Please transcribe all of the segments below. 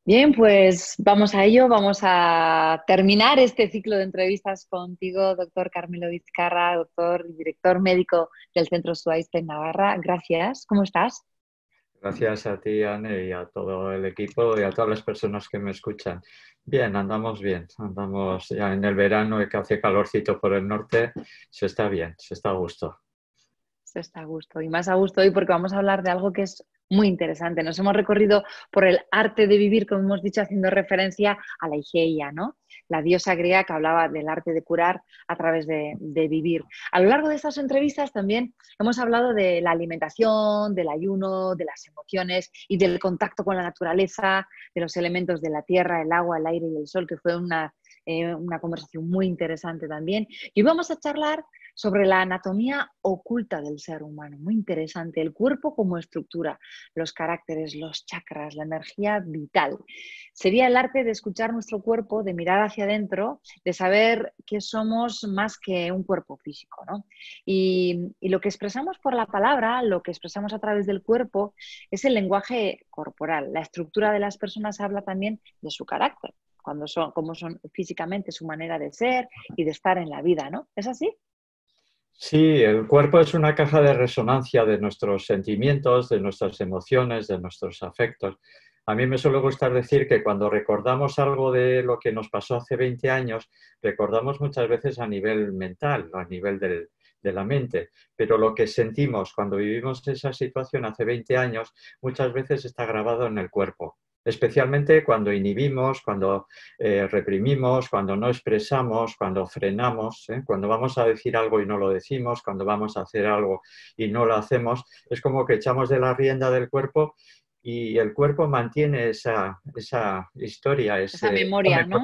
Bien, pues vamos a ello. Vamos a terminar este ciclo de entrevistas contigo, doctor Carmelo Vizcarra, doctor y director médico del Centro Suárez en Navarra. Gracias. ¿Cómo estás? Gracias a ti, Anne, y a todo el equipo y a todas las personas que me escuchan. Bien, andamos ya en el verano y que hace calorcito por el norte, se está bien, se está a gusto. Se está a gusto y más a gusto hoy porque vamos a hablar de algo que es muy interesante. Nos hemos recorrido por el arte de vivir, como hemos dicho, haciendo referencia a la Igeia, ¿no? La diosa griega que hablaba del arte de curar a través de vivir. A lo largo de estas entrevistas también hemos hablado de la alimentación, del ayuno, de las emociones y del contacto con la naturaleza, de los elementos de la tierra, el agua, el aire y el sol, que fue una conversación muy interesante también. Y vamos a charlar sobre la anatomía oculta del ser humano, muy interesante, el cuerpo como estructura, los caracteres, los chakras, la energía vital. Sería el arte de escuchar nuestro cuerpo, de mirar hacia adentro, de saber que somos más que un cuerpo físico, ¿no? Y lo que expresamos por la palabra, lo que expresamos a través del cuerpo, es el lenguaje corporal. La estructura de las personas habla también de su carácter, cuando son, cómo son físicamente, su manera de ser y de estar en la vida, ¿no? ¿Es así? Sí, el cuerpo es una caja de resonancia de nuestros sentimientos, de nuestras emociones, de nuestros afectos. A mí me suele gustar decir que cuando recordamos algo de lo que nos pasó hace 20 años, recordamos muchas veces a nivel mental, a nivel de la mente, pero lo que sentimos cuando vivimos esa situación hace 20 años muchas veces está grabado en el cuerpo. Especialmente cuando inhibimos, cuando reprimimos, cuando no expresamos, cuando frenamos, cuando vamos a decir algo y no lo decimos, cuando vamos a hacer algo y no lo hacemos, es como que echamos de la rienda del cuerpo y el cuerpo mantiene esa historia, Esa memoria, ¿no?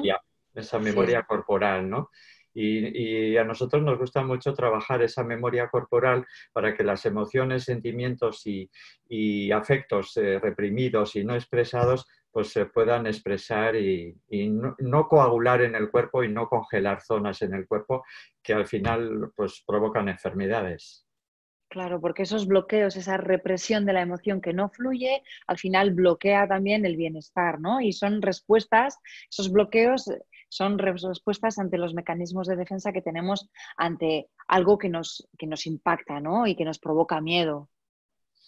esa Sí. memoria corporal, ¿no? Y a nosotros nos gusta mucho trabajar esa memoria corporal para que las emociones, sentimientos y afectos reprimidos y no expresados pues se puedan expresar y no coagular en el cuerpo y no congelar zonas en el cuerpo que al final pues provocan enfermedades. Claro, porque esos bloqueos, esa represión de la emoción que no fluye, al final bloquea también el bienestar, ¿no? Y son respuestas, esos bloqueos son respuestas ante los mecanismos de defensa que tenemos ante algo que nos impacta, ¿no? Y que nos provoca miedo.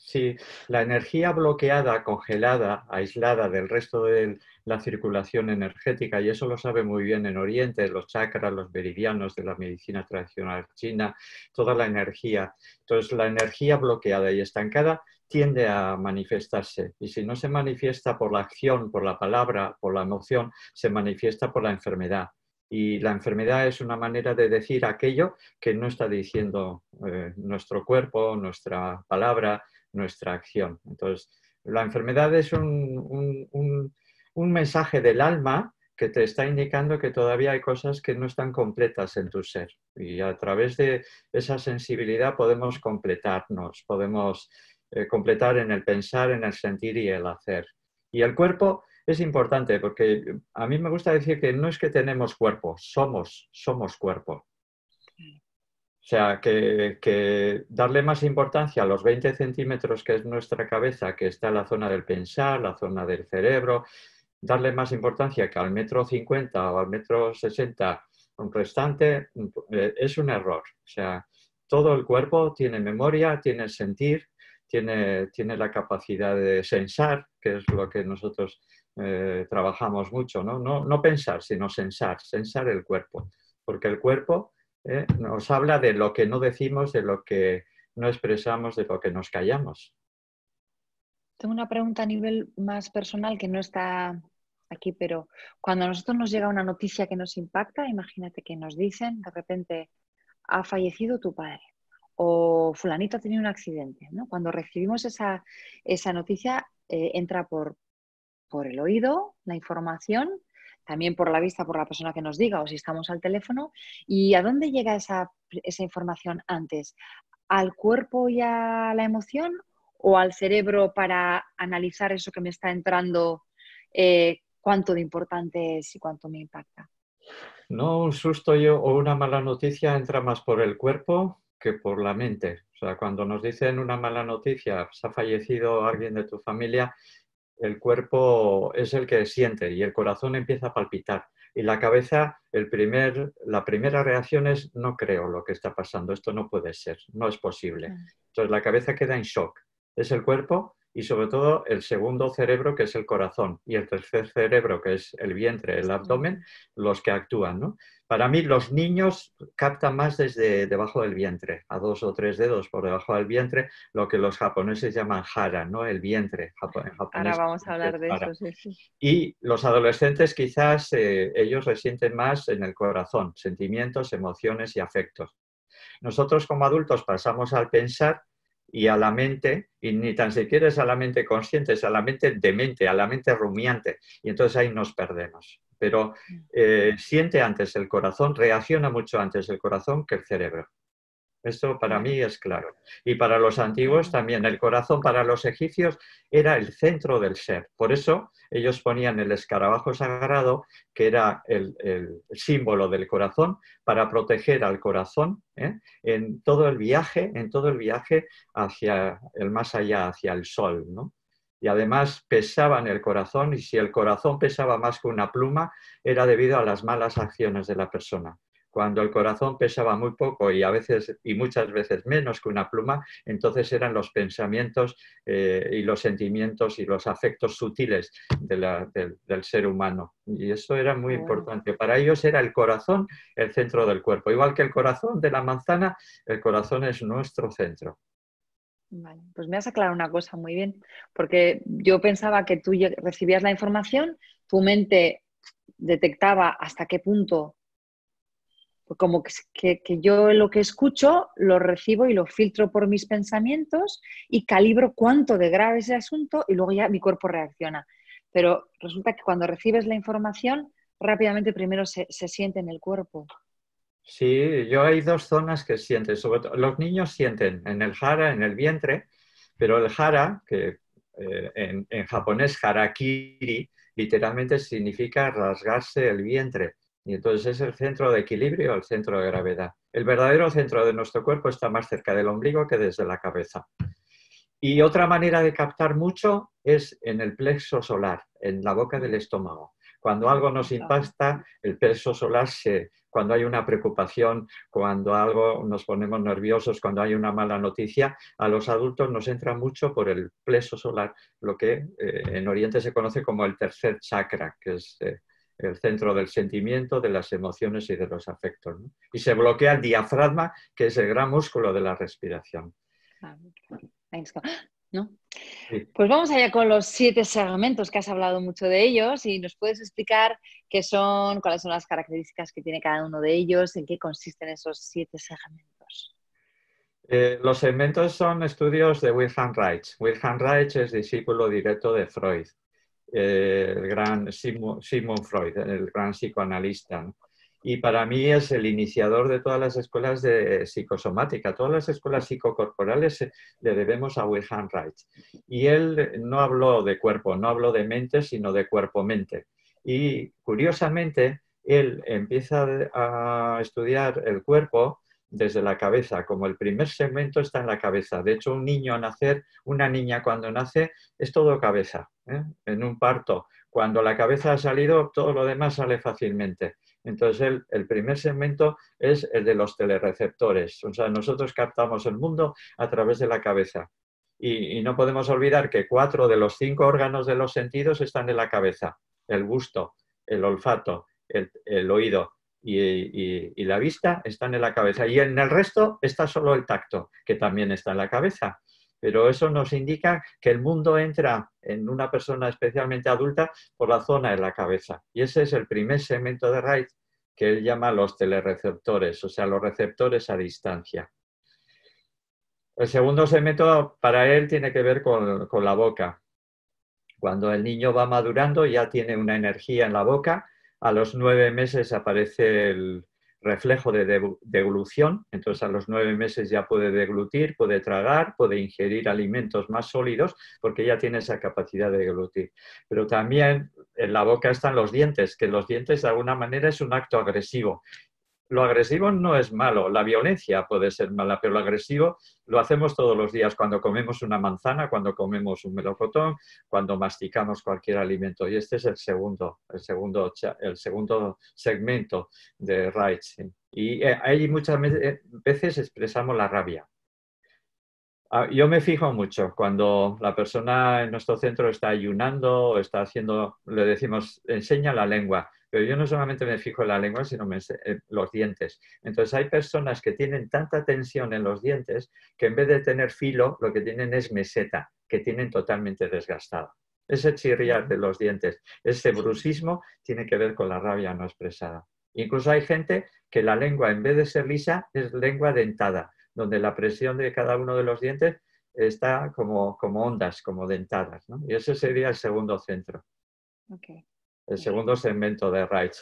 Sí, la energía bloqueada, congelada, aislada del resto de la circulación energética, y eso lo sabe muy bien en Oriente, los chakras, los meridianos de la medicina tradicional china, toda la energía. Entonces, la energía bloqueada y estancada tiende a manifestarse, y si no se manifiesta por la acción, por la palabra, por la emoción, se manifiesta por la enfermedad. Y la enfermedad es una manera de decir aquello que no está diciendo nuestro cuerpo, nuestra palabra, nuestra acción. Entonces, la enfermedad es un mensaje del alma que te está indicando que todavía hay cosas que no están completas en tu ser. Y a través de esa sensibilidad podemos completarnos, podemos completar en el pensar, en el sentir y el hacer. Y el cuerpo es importante porque a mí me gusta decir que no es que tenemos cuerpo, somos cuerpo. O sea, que darle más importancia a los 20 centímetros que es nuestra cabeza, que está en la zona del pensar, la zona del cerebro, darle más importancia que al metro 50 o al metro 60 un restante, es un error. O sea, todo el cuerpo tiene memoria, tiene sentir, tiene la capacidad de sensar, que es lo que nosotros trabajamos mucho, ¿no? No pensar, sino sensar el cuerpo. Porque el cuerpo nos habla de lo que no decimos, de lo que no expresamos, de lo que nos callamos. Tengo una pregunta a nivel más personal que no está aquí, pero cuando a nosotros nos llega una noticia que nos impacta, imagínate que nos dicen de repente, ha fallecido tu padre o fulanito ha tenido un accidente, ¿no? Cuando recibimos esa noticia, entra por el oído la información, también por la vista, por la persona que nos diga o si estamos al teléfono. ¿Y a dónde llega esa información antes? ¿Al cuerpo y a la emoción o al cerebro para analizar eso que me está entrando, cuánto de importante es y cuánto me impacta? No un susto o una mala noticia entra más por el cuerpo que por la mente. O sea, cuando nos dicen una mala noticia, se ha fallecido alguien de tu familia, el cuerpo es el que siente y el corazón empieza a palpitar. Y la cabeza, la primera reacción es: no creo lo que está pasando, esto no puede ser, no es posible. Entonces la cabeza queda en shock. Es el cuerpo y sobre todo el segundo cerebro, que es el corazón, y el tercer cerebro, que es el vientre, el abdomen, los que actúan, ¿no? Para mí los niños captan más desde debajo del vientre, a 2 o 3 dedos por debajo del vientre, lo que los japoneses llaman hara, ¿no? El vientre. En japonés Ahora vamos a hablar de eso, sí, sí. Y los adolescentes quizás ellos resienten más en el corazón, sentimientos, emociones y afectos. Nosotros como adultos pasamos al pensar y a la mente, y ni tan siquiera es a la mente consciente, es a la mente demente, a la mente rumiante, y entonces ahí nos perdemos. Pero siente antes el corazón, reacciona mucho antes el corazón que el cerebro. Esto para mí es claro. Y para los antiguos también, el corazón para los egipcios era el centro del ser. Por eso ellos ponían el escarabajo sagrado, que era el símbolo del corazón, para proteger al corazón en todo el viaje hacia el más allá, hacia el sol, ¿no? Y además pesaban el corazón, y si el corazón pesaba más que una pluma, era debido a las malas acciones de la persona. Cuando el corazón pesaba muy poco y muchas veces menos que una pluma, entonces eran los pensamientos y los sentimientos y los afectos sutiles del ser humano. Y eso era muy importante. Para ellos era el corazón el centro del cuerpo. Igual que el corazón de la manzana, el corazón es nuestro centro. Vale, pues me has aclarado una cosa muy bien, porque yo pensaba que tú recibías la información, tu mente detectaba hasta qué punto, como que yo lo que escucho lo recibo y lo filtro por mis pensamientos y calibro cuánto de grave es el asunto y luego ya mi cuerpo reacciona. Pero resulta que cuando recibes la información, rápidamente primero se siente en el cuerpo. Sí, hay 2 zonas que sienten, sobre todo los niños sienten en el hara, en el vientre, pero el hara, que en japonés harakiri, literalmente significa rasgarse el vientre. Y entonces es el centro de equilibrio, el centro de gravedad. El verdadero centro de nuestro cuerpo está más cerca del ombligo que desde la cabeza. Y otra manera de captar mucho es en el plexo solar, en la boca del estómago. Cuando algo nos impacta, el plexo solar cuando hay una preocupación, cuando algo nos ponemos nerviosos, cuando hay una mala noticia, a los adultos nos entra mucho por el plexo solar, lo que en Oriente se conoce como el tercer chakra, que es el centro del sentimiento, de las emociones y de los afectos, ¿no? Y se bloquea el diafragma, que es el gran músculo de la respiración. ¿No? Sí. Pues vamos allá con los 7 segmentos, que has hablado mucho de ellos, y nos puedes explicar qué son, cuáles son las características que tiene cada uno de ellos, en qué consisten esos 7 segmentos. Los segmentos son estudios de Wilhelm Reich. Wilhelm Reich es discípulo directo de Freud, el gran Sigmund Freud, el gran psicoanalista, ¿no? Y para mí es el iniciador de todas las escuelas de psicosomática. Todas las escuelas psicocorporales le debemos a Wilhelm Reich. Y él no habló de cuerpo, no habló de mente, sino de cuerpo-mente. Y curiosamente, él empieza a estudiar el cuerpo desde la cabeza, como el primer segmento está en la cabeza. De hecho, un niño a nacer, una niña cuando nace, es todo cabeza, ¿eh? En un parto, cuando la cabeza ha salido, todo lo demás sale fácilmente. Entonces, el primer segmento es el de los telerreceptores. O sea, nosotros captamos el mundo a través de la cabeza. Y no podemos olvidar que 4 de los 5 órganos de los sentidos están en la cabeza. El gusto, el olfato, el oído y la vista están en la cabeza. Y en el resto está solo el tacto, que también está en la cabeza. Pero eso nos indica que el mundo entra en una persona especialmente adulta por la zona de la cabeza. Y ese es el primer segmento de Reich, que él llama los telerreceptores, o sea, los receptores a distancia. El segundo segmento para él tiene que ver con la boca. Cuando el niño va madurando ya tiene una energía en la boca. A los 9 meses aparece el reflejo de deglución, entonces a los 9 meses ya puede deglutir, puede tragar, puede ingerir alimentos más sólidos porque ya tiene esa capacidad de deglutir. Pero también en la boca están los dientes, que los dientes de alguna manera es un acto agresivo. lo agresivo no es malo, la violencia puede ser mala, pero lo agresivo lo hacemos todos los días cuando comemos una manzana, cuando comemos un melocotón, cuando masticamos cualquier alimento. Y este es el segundo segmento de Reich. Y ahí muchas veces expresamos la rabia. Yo me fijo mucho cuando la persona en nuestro centro está ayunando o está haciendo, le decimos, enseña la lengua, pero yo no solamente me fijo en la lengua, sino en los dientes. Entonces hay personas que tienen tanta tensión en los dientes que en vez de tener filo, lo que tienen es meseta, que tienen totalmente desgastada. Ese chirriar de los dientes, ese brusismo tiene que ver con la rabia no expresada. Incluso hay gente que la lengua, en vez de ser lisa, es lengua dentada, donde la presión de cada uno de los dientes está como ondas, como dentadas, ¿no? Y ese sería el segundo centro. Okay. El segundo segmento de Reich.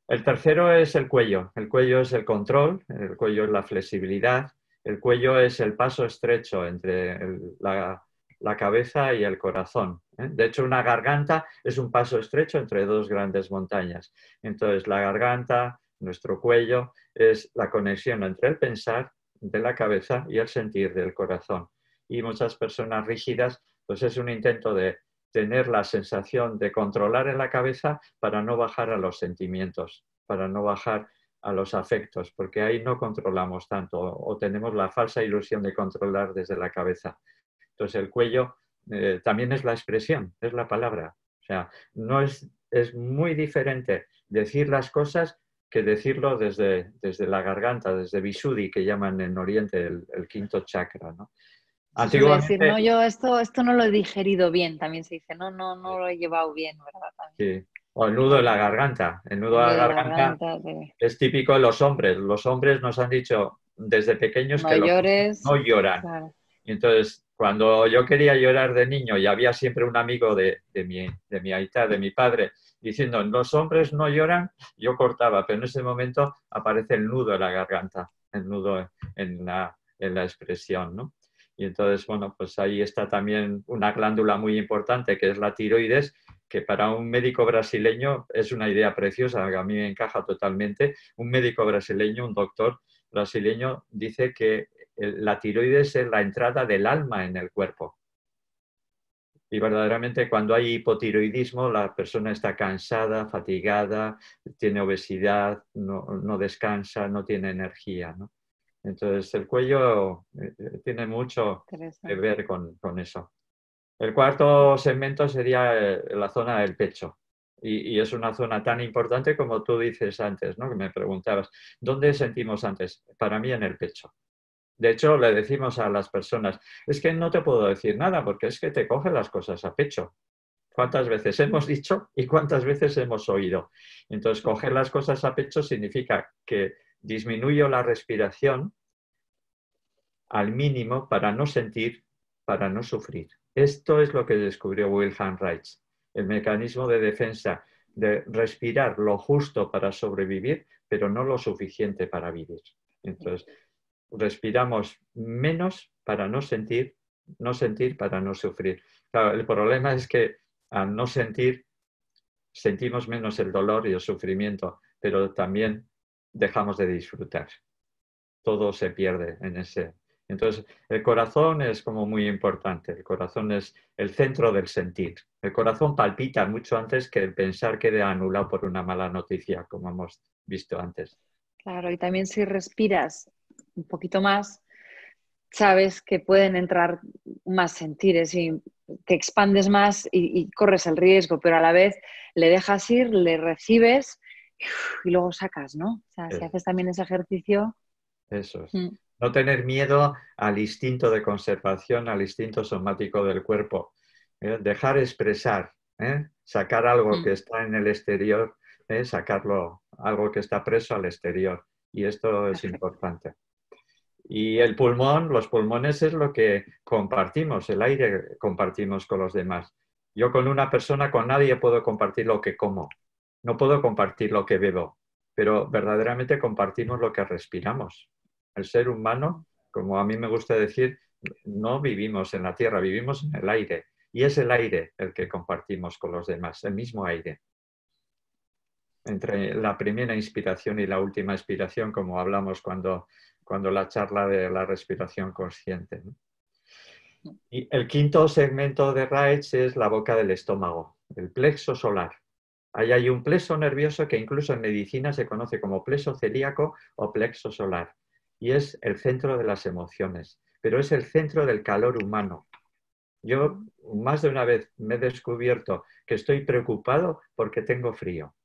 El tercero es el cuello. El cuello es el control, el cuello es la flexibilidad, el cuello es el paso estrecho entre la cabeza y el corazón. De hecho, una garganta es un paso estrecho entre dos grandes montañas. Entonces, la garganta, nuestro cuello, es la conexión entre el pensar de la cabeza y el sentir del corazón. Y muchas personas rígidas, pues es un intento de tener la sensación de controlar en la cabeza para no bajar a los sentimientos, para no bajar a los afectos, porque ahí no controlamos tanto o tenemos la falsa ilusión de controlar desde la cabeza. Entonces el cuello también es la expresión, es la palabra. O sea, no es muy diferente decir las cosas que decirlo desde la garganta, desde Visuddhi, que llaman en Oriente el quinto chakra, ¿no? Se suele decir, no, yo esto no lo he digerido bien, también se dice, no lo he llevado bien, ¿verdad? También. Sí. O el nudo de la garganta. El nudo de la garganta es típico de los hombres. Los hombres nos han dicho desde pequeños no que llores, no lloran. Claro. Y entonces, cuando yo quería llorar de niño y había siempre un amigo de mi aita, de mi padre, diciendo, los hombres no lloran, yo cortaba, pero en ese momento aparece el nudo de la garganta, el nudo en la expresión, ¿no? Y entonces, bueno, pues ahí está también una glándula muy importante que es la tiroides, que para un médico brasileño es una idea preciosa, que a mí me encaja totalmente. Un médico brasileño, un doctor brasileño, dice que la tiroides es la entrada del alma en el cuerpo. Y verdaderamente cuando hay hipotiroidismo, la persona está cansada, fatigada, tiene obesidad, no descansa, no tiene energía, ¿no? Entonces el cuello tiene mucho que ver con eso. El cuarto segmento sería la zona del pecho. Y es una zona tan importante como tú dices antes, ¿no? Que me preguntabas, ¿dónde sentimos antes? Para mí en el pecho. De hecho, le decimos a las personas, es que no te puedo decir nada porque es que te cogen las cosas a pecho. ¿Cuántas veces hemos dicho y cuántas veces hemos oído? Entonces, coger las cosas a pecho significa que disminuyo la respiración al mínimo para no sentir, para no sufrir. Esto es lo que descubrió Wilhelm Reich, el mecanismo de defensa de respirar lo justo para sobrevivir, pero no lo suficiente para vivir. Entonces, respiramos menos para no sentir para no sufrir. Claro, el problema es que al no sentir, sentimos menos el dolor y el sufrimiento, pero también dejamos de disfrutar. Todo se pierde en ese. Entonces, el corazón es como muy importante. El corazón es el centro del sentir. El corazón palpita mucho antes que el pensar quede anulado por una mala noticia, como hemos visto antes. Claro, y también si respiras un poquito más, sabes que pueden entrar más sentires y te expandes más y corres el riesgo, pero a la vez le dejas ir, le recibes y luego sacas, ¿no? O sea, si haces también ese ejercicio... Eso es. No tener miedo al instinto de conservación, al instinto somático del cuerpo. Dejar expresar, sacar algo que está en el exterior, sacarlo, algo que está preso al exterior. Y esto es importante. Y el pulmón, los pulmones es lo que compartimos, el aire compartimos con los demás. Yo con una persona, con nadie puedo compartir lo que como, no puedo compartir lo que bebo, pero verdaderamente compartimos lo que respiramos. El ser humano, como a mí me gusta decir, no vivimos en la tierra, vivimos en el aire. Y es el aire el que compartimos con los demás, el mismo aire. entre la primera inspiración y la última expiración, como hablamos cuando la charla de la respiración consciente, ¿no? Y el quinto segmento de Reich es la boca del estómago, el plexo solar. Ahí hay un plexo nervioso que incluso en medicina se conoce como plexo celíaco o plexo solar. Y es el centro de las emociones, pero es el centro del calor humano. Yo más de una vez me he descubierto que estoy preocupado porque tengo frío.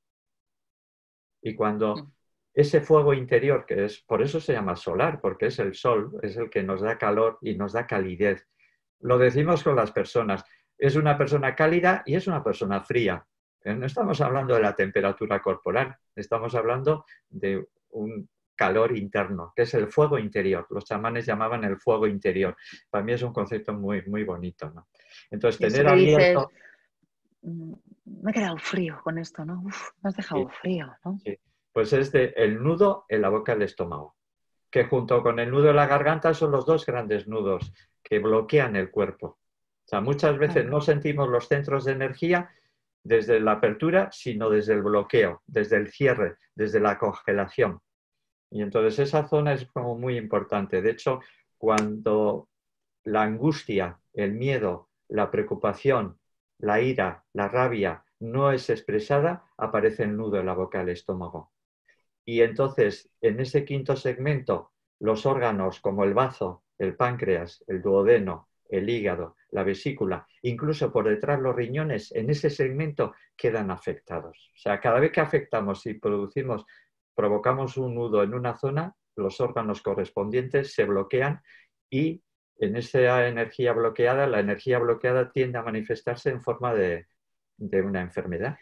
Y cuando ese fuego interior, que es, por eso se llama solar, porque es el sol, es el que nos da calor y nos da calidez. Lo decimos con las personas. Es una persona cálida y es una persona fría. No estamos hablando de la temperatura corporal, estamos hablando de un calor interno, que es el fuego interior. Los chamanes llamaban el fuego interior. Para mí es un concepto muy, muy bonito, ¿no? Entonces, Y eso tener que dices, abierto... me he quedado frío con esto, ¿no? Uf, me has dejado Sí, frío, ¿no? sí. Pues es el nudo en la boca del estómago, que junto con el nudo de la garganta son los dos grandes nudos que bloquean el cuerpo. O sea, muchas veces Claro. no sentimos los centros de energía desde la apertura, sino desde el bloqueo, desde el cierre, desde la congelación. Y entonces esa zona es como muy importante. De hecho, cuando la angustia, el miedo, la preocupación, la ira, la rabia no es expresada, aparece el nudo en la boca del estómago. Y entonces, en ese quinto segmento, los órganos como el bazo, el páncreas, el duodeno, el hígado, la vesícula, incluso por detrás los riñones, en ese segmento quedan afectados. O sea, cada vez que afectamos y provocamos un nudo en una zona, los órganos correspondientes se bloquean y en esa energía bloqueada, la energía bloqueada tiende a manifestarse en forma de una enfermedad.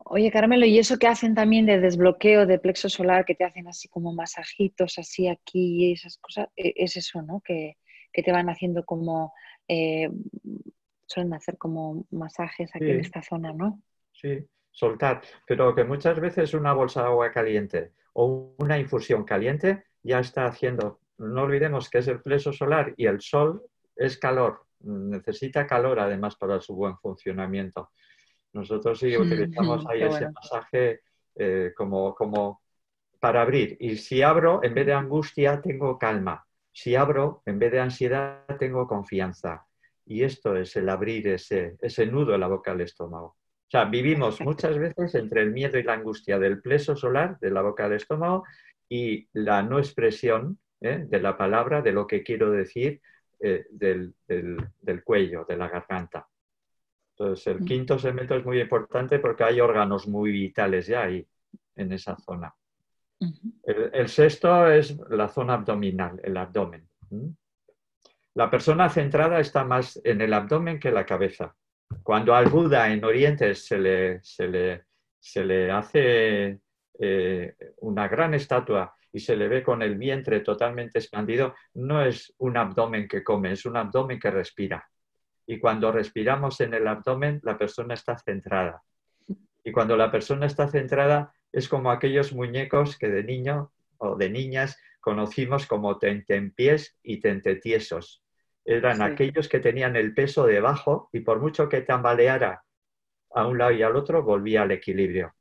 Oye, Carmelo, ¿y eso que hacen también de desbloqueo de plexo solar, que te hacen así como masajitos, así aquí y esas cosas? Es eso, ¿no? Que te van haciendo como, eh, suelen hacer como masajes aquí en Sí, esta zona, ¿no? sí, soltar, pero que muchas veces una bolsa de agua caliente o una infusión caliente ya está haciendo, no olvidemos que es el plexo solar y el sol es calor, necesita calor además para su buen funcionamiento. Nosotros sí utilizamos ahí Qué ese bueno. masaje como para abrir. Y si abro, en vez de angustia, tengo calma. Si abro, en vez de ansiedad, tengo confianza. Y esto es el abrir ese nudo en la boca del estómago. O sea, vivimos Perfecto. muchas veces entre el miedo y la angustia del plexo solar, de la boca del estómago, y la no expresión de la palabra, de lo que quiero decir, del cuello, de la garganta. Entonces, el quinto segmento es muy importante porque hay órganos muy vitales ya ahí, en esa zona. El sexto es la zona abdominal, el abdomen. La persona centrada está más en el abdomen que en la cabeza. Cuando al Buda en Oriente se le hace una gran estatua y se le ve con el vientre totalmente expandido, no es un abdomen que come, es un abdomen que respira. Y cuando respiramos en el abdomen, la persona está centrada. Y cuando la persona está centrada, es como aquellos muñecos que de niño o de niñas conocimos como tentempiés y tentetiesos. Eran Sí. aquellos que tenían el peso debajo y por mucho que tambaleara a un lado y al otro, volvía al equilibrio.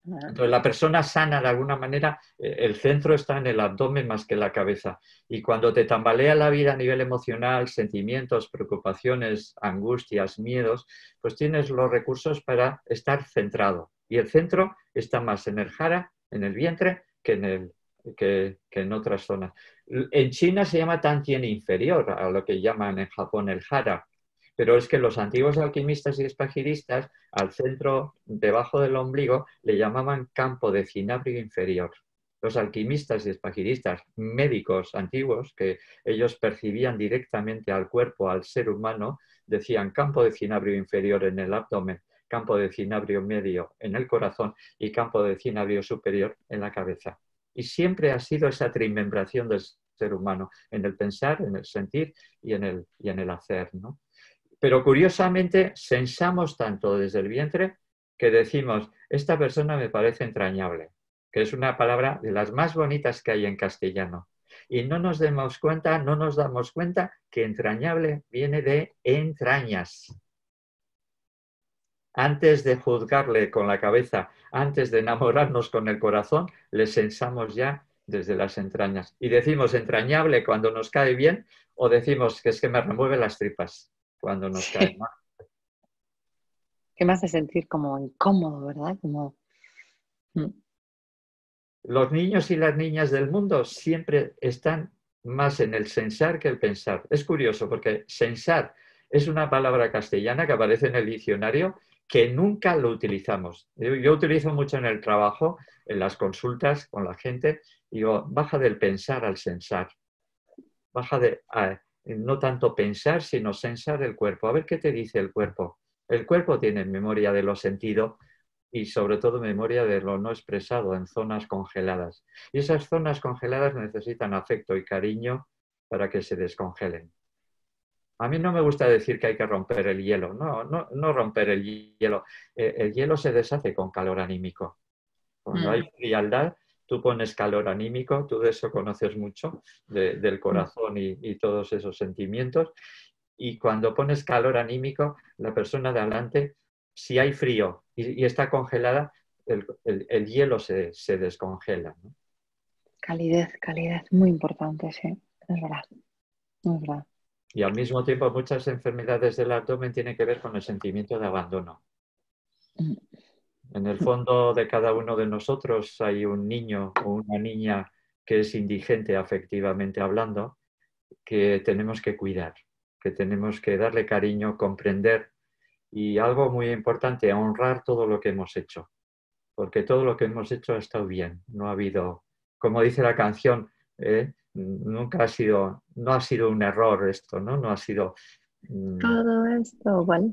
Ah, Entonces, la persona sana, de alguna manera, el centro está en el abdomen más que en la cabeza. Y cuando te tambalea la vida a nivel emocional, sentimientos, preocupaciones, angustias, miedos, pues tienes los recursos para estar centrado. Y el centro está más en el jara, en el vientre, que en otras zonas. En China se llama Tantien inferior, a lo que llaman en Japón el jara. Pero es que los antiguos alquimistas y espagiristas, al centro, debajo del ombligo, le llamaban campo de cinabrio inferior. Los alquimistas y espagiristas, médicos antiguos, que ellos percibían directamente al cuerpo, al ser humano, decían campo de cinabrio inferior en el abdomen, campo de cinabrio medio en el corazón y campo de cinabrio superior en la cabeza. Y siempre ha sido esa trimembración del ser humano, en el pensar, en el sentir y en el hacer, ¿no? Pero curiosamente sensamos tanto desde el vientre que decimos, esta persona me parece entrañable, que es una palabra de las más bonitas que hay en castellano. Y no nos damos cuenta que entrañable viene de entrañas. antes de juzgarle con la cabeza, antes de enamorarnos con el corazón, le sensamos ya desde las entrañas. Y decimos entrañable cuando nos cae bien o decimos que es que me remueve las tripas cuando nos cae Sí. mal. Que me hace sentir como incómodo, ¿verdad? Como... Los niños y las niñas del mundo siempre están más en el sensar que el pensar. Es curioso porque sensar es una palabra castellana que aparece en el diccionario que nunca lo utilizamos. Yo utilizo mucho en el trabajo, en las consultas con la gente, digo, baja del pensar al sensar. Baja de no tanto pensar, sino sensar el cuerpo. A ver qué te dice el cuerpo. El cuerpo tiene memoria de los sentidos y sobre todo memoria de lo no expresado en zonas congeladas. Y esas zonas congeladas necesitan afecto y cariño para que se descongelen. A mí no me gusta decir que hay que romper el hielo, no romper el hielo. El hielo se deshace con calor anímico. Cuando hay frialdad, tú pones calor anímico, tú de eso conoces mucho, del corazón y todos esos sentimientos. Y cuando pones calor anímico, la persona de adelante, si hay frío y está congelada, el hielo se descongela, ¿no? Calidez, muy importante, sí, es verdad, es verdad. Y al mismo tiempo muchas enfermedades del abdomen tienen que ver con el sentimiento de abandono. En el fondo de cada uno de nosotros hay un niño o una niña que es indigente afectivamente hablando, que tenemos que cuidar, que tenemos que darle cariño, comprender y algo muy importante, honrar todo lo que hemos hecho, porque todo lo que hemos hecho ha estado bien, no ha habido, como dice la canción, nunca ha sido, no ha sido un error esto, ¿no? No ha sido... Todo esto, ¿vale?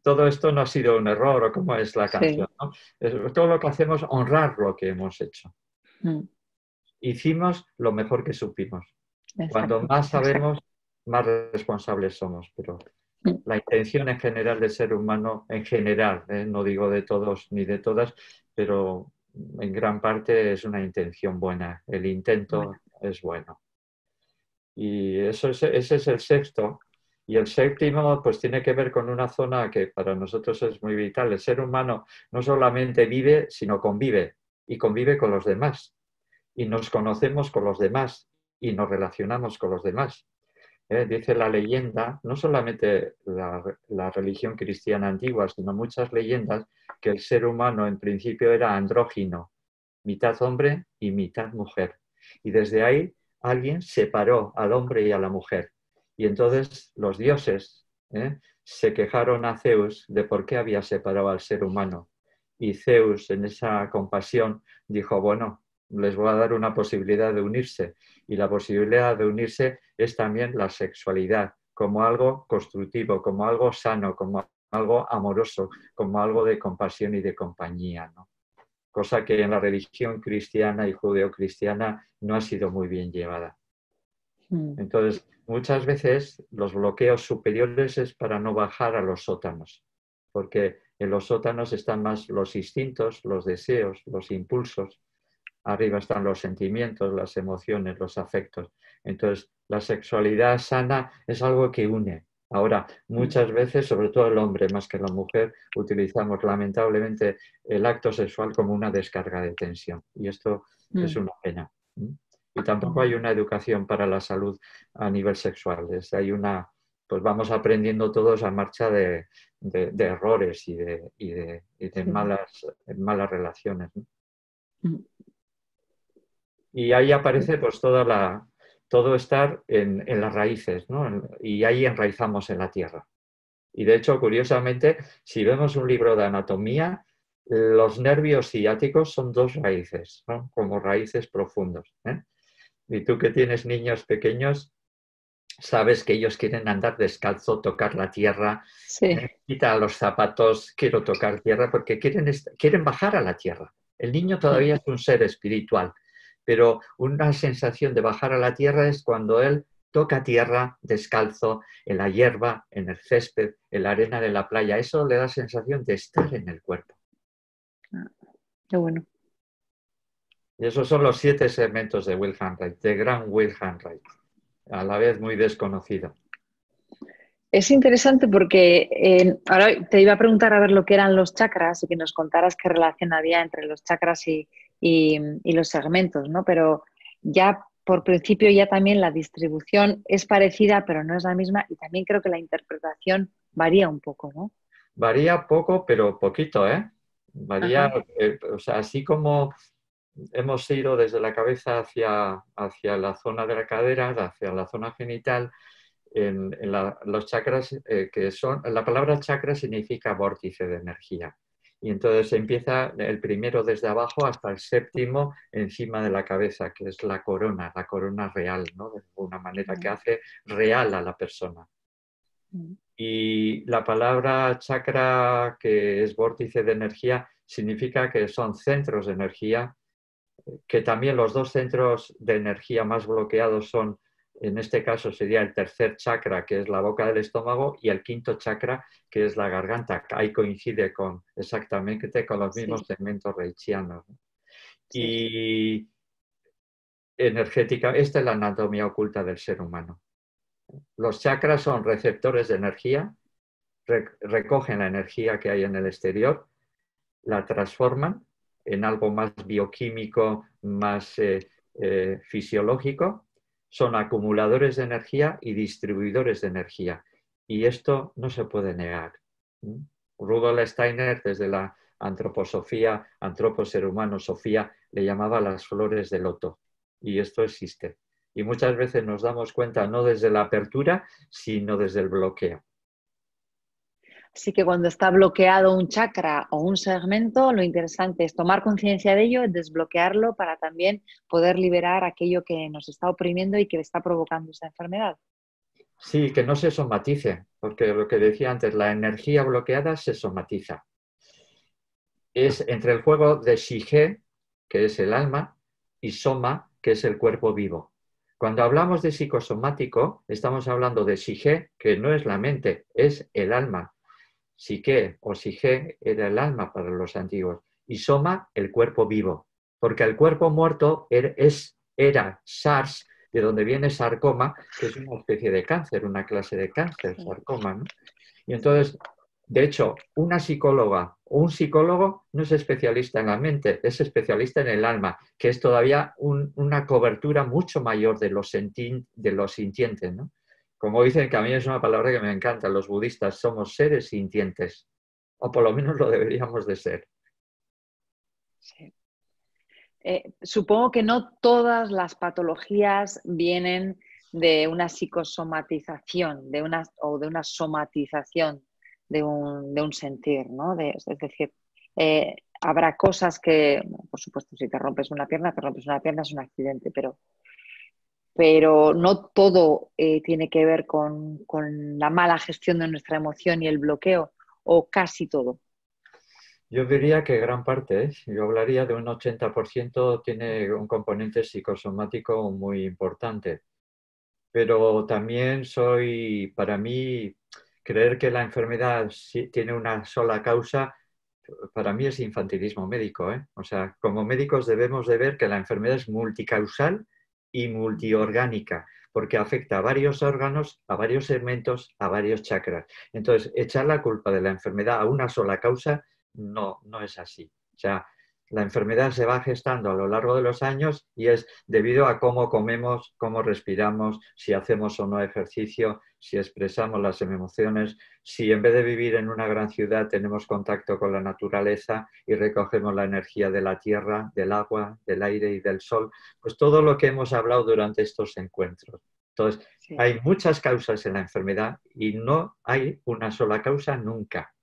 todo esto no ha sido un error, o como es la canción, Sí. ¿no? Todo lo que hacemos, honrar lo que hemos hecho. Hicimos lo mejor que supimos. Cuando Exacto, más exacto. sabemos, más responsables somos, pero la intención en general del ser humano, en general, no digo de todos ni de todas, pero en gran parte es una intención buena. El intento Bueno, es bueno. Y ese es el sexto. Y el séptimo, pues tiene que ver con una zona que para nosotros es muy vital. El ser humano no solamente vive, sino convive. Y convive con los demás. Y nos conocemos con los demás. Y nos relacionamos con los demás. Dice la leyenda, no solamente la religión cristiana antigua, sino muchas leyendas, que el ser humano en principio era andrógino, mitad hombre y mitad mujer. Y desde ahí alguien separó al hombre y a la mujer. Y entonces los dioses se quejaron a Zeus de por qué había separado al ser humano. Y Zeus, en esa compasión, dijo, bueno, les voy a dar una posibilidad de unirse. Y la posibilidad de unirse es también la sexualidad, como algo constructivo, como algo sano, como algo amoroso, como algo de compasión y de compañía, ¿no? Cosa que en la religión cristiana y judeocristiana no ha sido muy bien llevada. Entonces, muchas veces los bloqueos superiores es para no bajar a los sótanos, porque en los sótanos están más los instintos, los deseos, los impulsos, arriba están los sentimientos, las emociones, los afectos. Entonces, la sexualidad sana es algo que une. Ahora, muchas veces, sobre todo el hombre más que la mujer, utilizamos lamentablemente el acto sexual como una descarga de tensión. Y esto es una pena. Y tampoco hay una educación para la salud a nivel sexual. Hay una, pues vamos aprendiendo todos a marcha de errores y de malas relaciones, ¿no? Y ahí aparece pues todo estar en las raíces, ¿no? Y ahí enraizamos en la tierra. Y de hecho, curiosamente, si vemos un libro de anatomía, los nervios ciáticos son dos raíces, ¿no? Como raíces profundos, ¿eh? Y tú que tienes niños pequeños, sabes que ellos quieren andar descalzo, tocar la tierra, sí. quita los zapatos, quiero tocar tierra, porque quieren bajar a la tierra. El niño todavía es un ser espiritual, pero una sensación de bajar a la tierra es cuando él toca tierra descalzo, en la hierba, en el césped, en la arena de la playa. Eso le da sensación de estar en el cuerpo. Qué bueno. Y esos son los 7 segmentos de Will Hanreich, de gran Will Hanreich, a la vez muy desconocido. Es interesante porque ahora te iba a preguntar a ver lo que eran los chakras y que nos contaras qué relación había entre los chakras y los segmentos, ¿no? Pero ya por principio ya también la distribución es parecida, pero no es la misma y también creo que la interpretación varía un poco, ¿no? Varía poco, pero poquito, ¿eh? Varía, Ajá. o sea, así como hemos ido desde la cabeza hacia la zona de la cadera, hacia la zona genital, los chakras, la palabra chakra significa vórtice de energía. Y entonces empieza el primero desde abajo hasta el séptimo encima de la cabeza, que es la corona real, ¿no? De alguna manera, que Mm, hace real a la persona. mm, Y la palabra chakra, que es vórtice de energía, significa que son centros de energía, que también los dos centros de energía más bloqueados son, en este caso sería el tercer chakra, que es la boca del estómago, y el quinto chakra, que es la garganta. Ahí coincide exactamente con los sí, mismos segmentos reichianos. sí, sí. Y energética, esta es la anatomía oculta del ser humano. Los chakras son receptores de energía, recogen la energía que hay en el exterior, la transforman en algo más bioquímico, más fisiológico, son acumuladores de energía y distribuidores de energía. Y esto no se puede negar. Rudolf Steiner, desde la antroposofía, ser humano, Sofía, le llamaba las flores de loto. Y esto existe. Y muchas veces nos damos cuenta no desde la apertura, sino desde el bloqueo. Así que cuando está bloqueado un chakra o un segmento, lo interesante es tomar conciencia de ello, desbloquearlo para también poder liberar aquello que nos está oprimiendo y que está provocando esta enfermedad. Sí, que no se somatice, porque lo que decía antes, la energía bloqueada se somatiza. Es entre el juego de Shige, que es el alma, y Soma, que es el cuerpo vivo. Cuando hablamos de psicosomático, estamos hablando de Shige, que no es la mente, es el alma. Psique o Shige era el alma para los antiguos, y Soma, el cuerpo vivo, porque el cuerpo muerto era SARS, de donde viene sarcoma, que es una especie de cáncer, una clase de cáncer, Sí, sarcoma, ¿no? Y sí. entonces, de hecho, una psicóloga o un psicólogo no es especialista en la mente, es especialista en el alma, que es todavía una cobertura mucho mayor de de los sintientes, ¿no? Como dicen, que a mí es una palabra que me encanta, los budistas somos seres sintientes, o por lo menos lo deberíamos de ser. Sí. Supongo que no todas las patologías vienen de una psicosomatización, o de una somatización de un sentir, ¿no? Es decir, habrá cosas que, bueno, por supuesto, si te rompes una pierna es un accidente, pero no todo tiene que ver con la mala gestión de nuestra emoción y el bloqueo, o casi todo. Yo diría que gran parte, ¿eh? Yo hablaría de un 80% tiene un componente psicosomático muy importante. Pero también para mí, creer que la enfermedad tiene una sola causa, para mí es infantilismo médico, ¿eh? O sea, como médicos debemos de ver que la enfermedad es multicausal y multiorgánica, porque afecta a varios órganos, a varios segmentos, a varios chakras. Entonces, echar la culpa de la enfermedad a una sola causa no es así. O sea, la enfermedad se va gestando a lo largo de los años y es debido a cómo comemos, cómo respiramos, si hacemos o no ejercicio, si expresamos las emociones, si en vez de vivir en una gran ciudad tenemos contacto con la naturaleza y recogemos la energía de la tierra, del agua, del aire y del sol, pues todo lo que hemos hablado durante estos encuentros. Entonces, Sí. hay muchas causas en la enfermedad y no hay una sola causa nunca.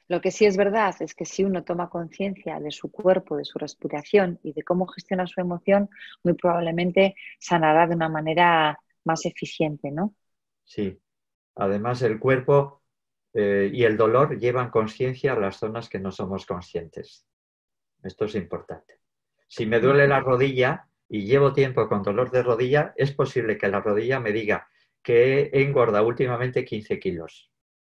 Lo que sí es verdad es que si uno toma conciencia de su cuerpo, de su respiración y de cómo gestiona su emoción, muy probablemente sanará de una manera más eficiente, ¿no? Sí. Además, el cuerpo y el dolor llevan conciencia a las zonas que no somos conscientes. Esto es importante. Si me duele la rodilla y llevo tiempo con dolor de rodilla, es posible que la rodilla me diga que he engordado últimamente 15 kilos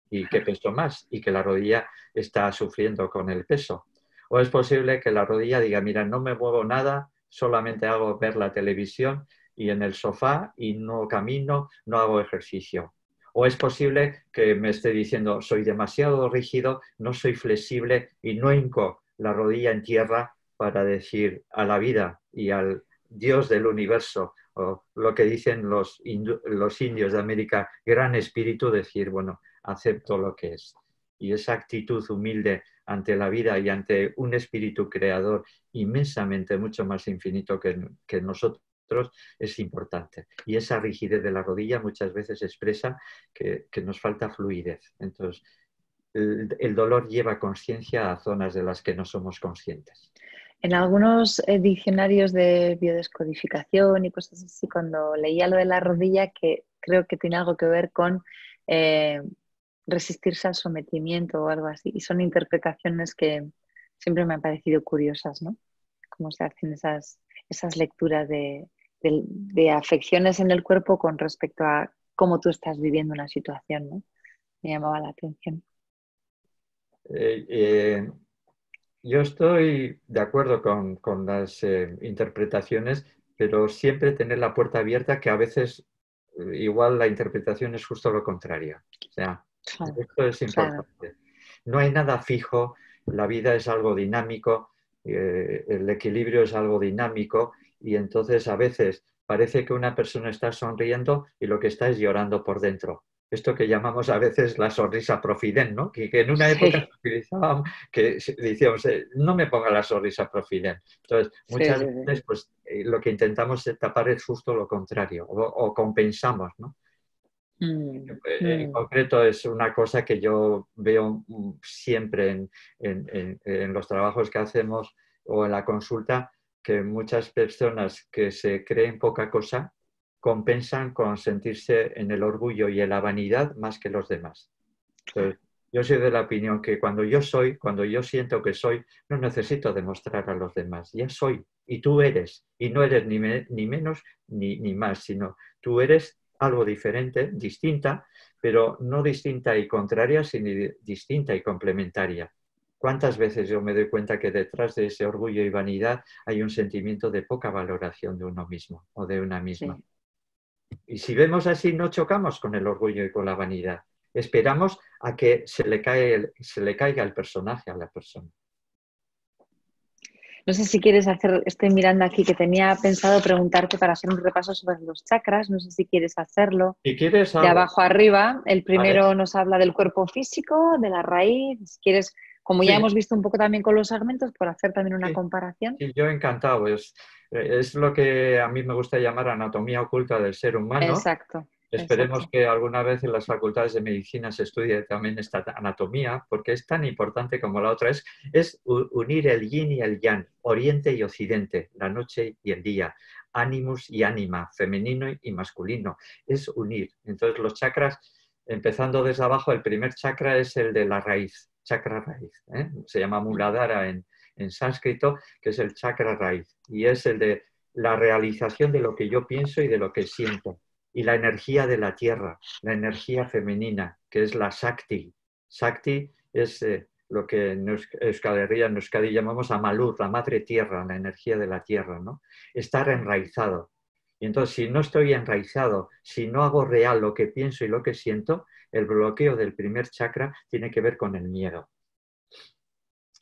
y que peso más y que la rodilla está sufriendo con el peso. O es posible que la rodilla diga, mira, no me muevo nada, solamente hago ver la televisión y en el sofá y no camino, no hago ejercicio. O es posible que me esté diciendo, soy demasiado rígido, no soy flexible y no hinco la rodilla en tierra para decir a la vida y al Dios del universo, o lo que dicen los indios de América, gran espíritu, decir, bueno, acepto lo que es. Y esa actitud humilde ante la vida y ante un espíritu creador inmensamente mucho más infinito que nosotros es importante. Y esa rigidez de la rodilla muchas veces expresa que nos falta fluidez. Entonces, el dolor lleva conciencia a zonas de las que no somos conscientes. En algunos diccionarios de biodescodificación y cosas así, cuando leía lo de la rodilla, que creo que tiene algo que ver con resistirse al sometimiento o algo así. Y son interpretaciones que siempre me han parecido curiosas, ¿no? Cómo se hacen esas lecturas de afecciones en el cuerpo con respecto a cómo tú estás viviendo una situación, ¿no? Me llamaba la atención. Yo estoy de acuerdo con las interpretaciones, pero siempre tener la puerta abierta, que a veces igual la interpretación es justo lo contrario. O sea, Claro, esto es claro. importante. No hay nada fijo, la vida es algo dinámico, el equilibrio es algo dinámico y entonces a veces parece que una persona está sonriendo y lo que está es llorando por dentro. Esto que llamamos a veces la sonrisa profident, ¿no? Que en una época Sí, se utilizaba, que decíamos, no me ponga la sonrisa profident. Entonces, sí, muchas sí, veces pues, lo que intentamos es tapar es justo lo contrario, o compensamos, ¿no? sí. En concreto es una cosa que yo veo siempre en los trabajos que hacemos o en la consulta, que muchas personas que se creen poca cosa compensan con sentirse en el orgullo y en la vanidad más que los demás. Entonces, yo soy de la opinión que cuando yo siento que soy, no necesito demostrar a los demás, ya soy, y tú eres, y no eres ni menos ni más, sino tú eres algo diferente, distinta, pero no distinta y contraria, sino distinta y complementaria. ¿Cuántas veces yo me doy cuenta que detrás de ese orgullo y vanidad hay un sentimiento de poca valoración de uno mismo o de una misma? Sí. Y si vemos así, no chocamos con el orgullo y con la vanidad. Esperamos a que se le caiga el personaje a la persona. No sé si quieres hacer, estoy mirando aquí que tenía pensado preguntarte para hacer un repaso sobre los chakras, no sé si quieres hacerlo. Si quieres, De hago. abajo arriba, el ¿Vale? primero nos habla del cuerpo físico, de la raíz, si quieres, como ya Sí, hemos visto un poco también con los segmentos, por hacer también una sí, comparación. sí, yo encantado. Es lo que a mí me gusta llamar anatomía oculta del ser humano. Exacto, Esperemos exacto. que alguna vez en las facultades de medicina se estudie también esta anatomía, porque es tan importante como la otra. Es unir el yin y el yang, oriente y occidente, la noche y el día, animus y ánima, femenino y masculino. Es unir. Entonces los chakras, empezando desde abajo, el primer chakra es el de la raíz, chakra raíz. Se llama Muladhara en sánscrito, que es el chakra raíz. Y es el de la realización de lo que yo pienso y de lo que siento y la energía de la tierra, la energía femenina, que es la Shakti. Shakti es lo que en Euskadi llamamos Amalur, la madre tierra, la energía de la tierra, ¿no? Estar enraizado. Y entonces, si no estoy enraizado, si no hago real lo que pienso y lo que siento, el bloqueo del primer chakra tiene que ver con el miedo.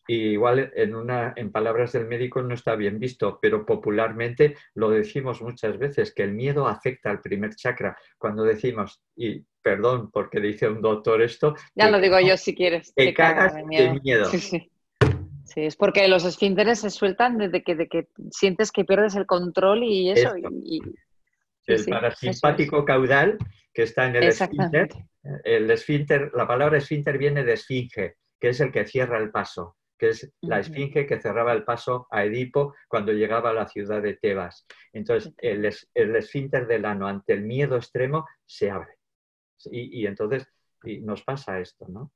Y igual en palabras del médico no está bien visto, pero popularmente lo decimos muchas veces, que el miedo afecta al primer chakra. Cuando decimos, y perdón porque dice un doctor esto, Ya lo digo yo si quieres, te te caga cagas de de miedo. Sí, miedo. sí. Sí, es porque los esfínteres se sueltan desde que sientes que pierdes el control y eso. Esto, Sí, el sí, eso es. parasimpático caudal que está en Exactamente. el esfínter, la palabra esfínter viene de esfinge, que es el que cierra el paso, que es la Ujú. esfinge que cerraba el paso a Edipo cuando llegaba a la ciudad de Tebas. Entonces, el esfínter del ano ante el miedo extremo se abre. Y entonces nos pasa esto, ¿no?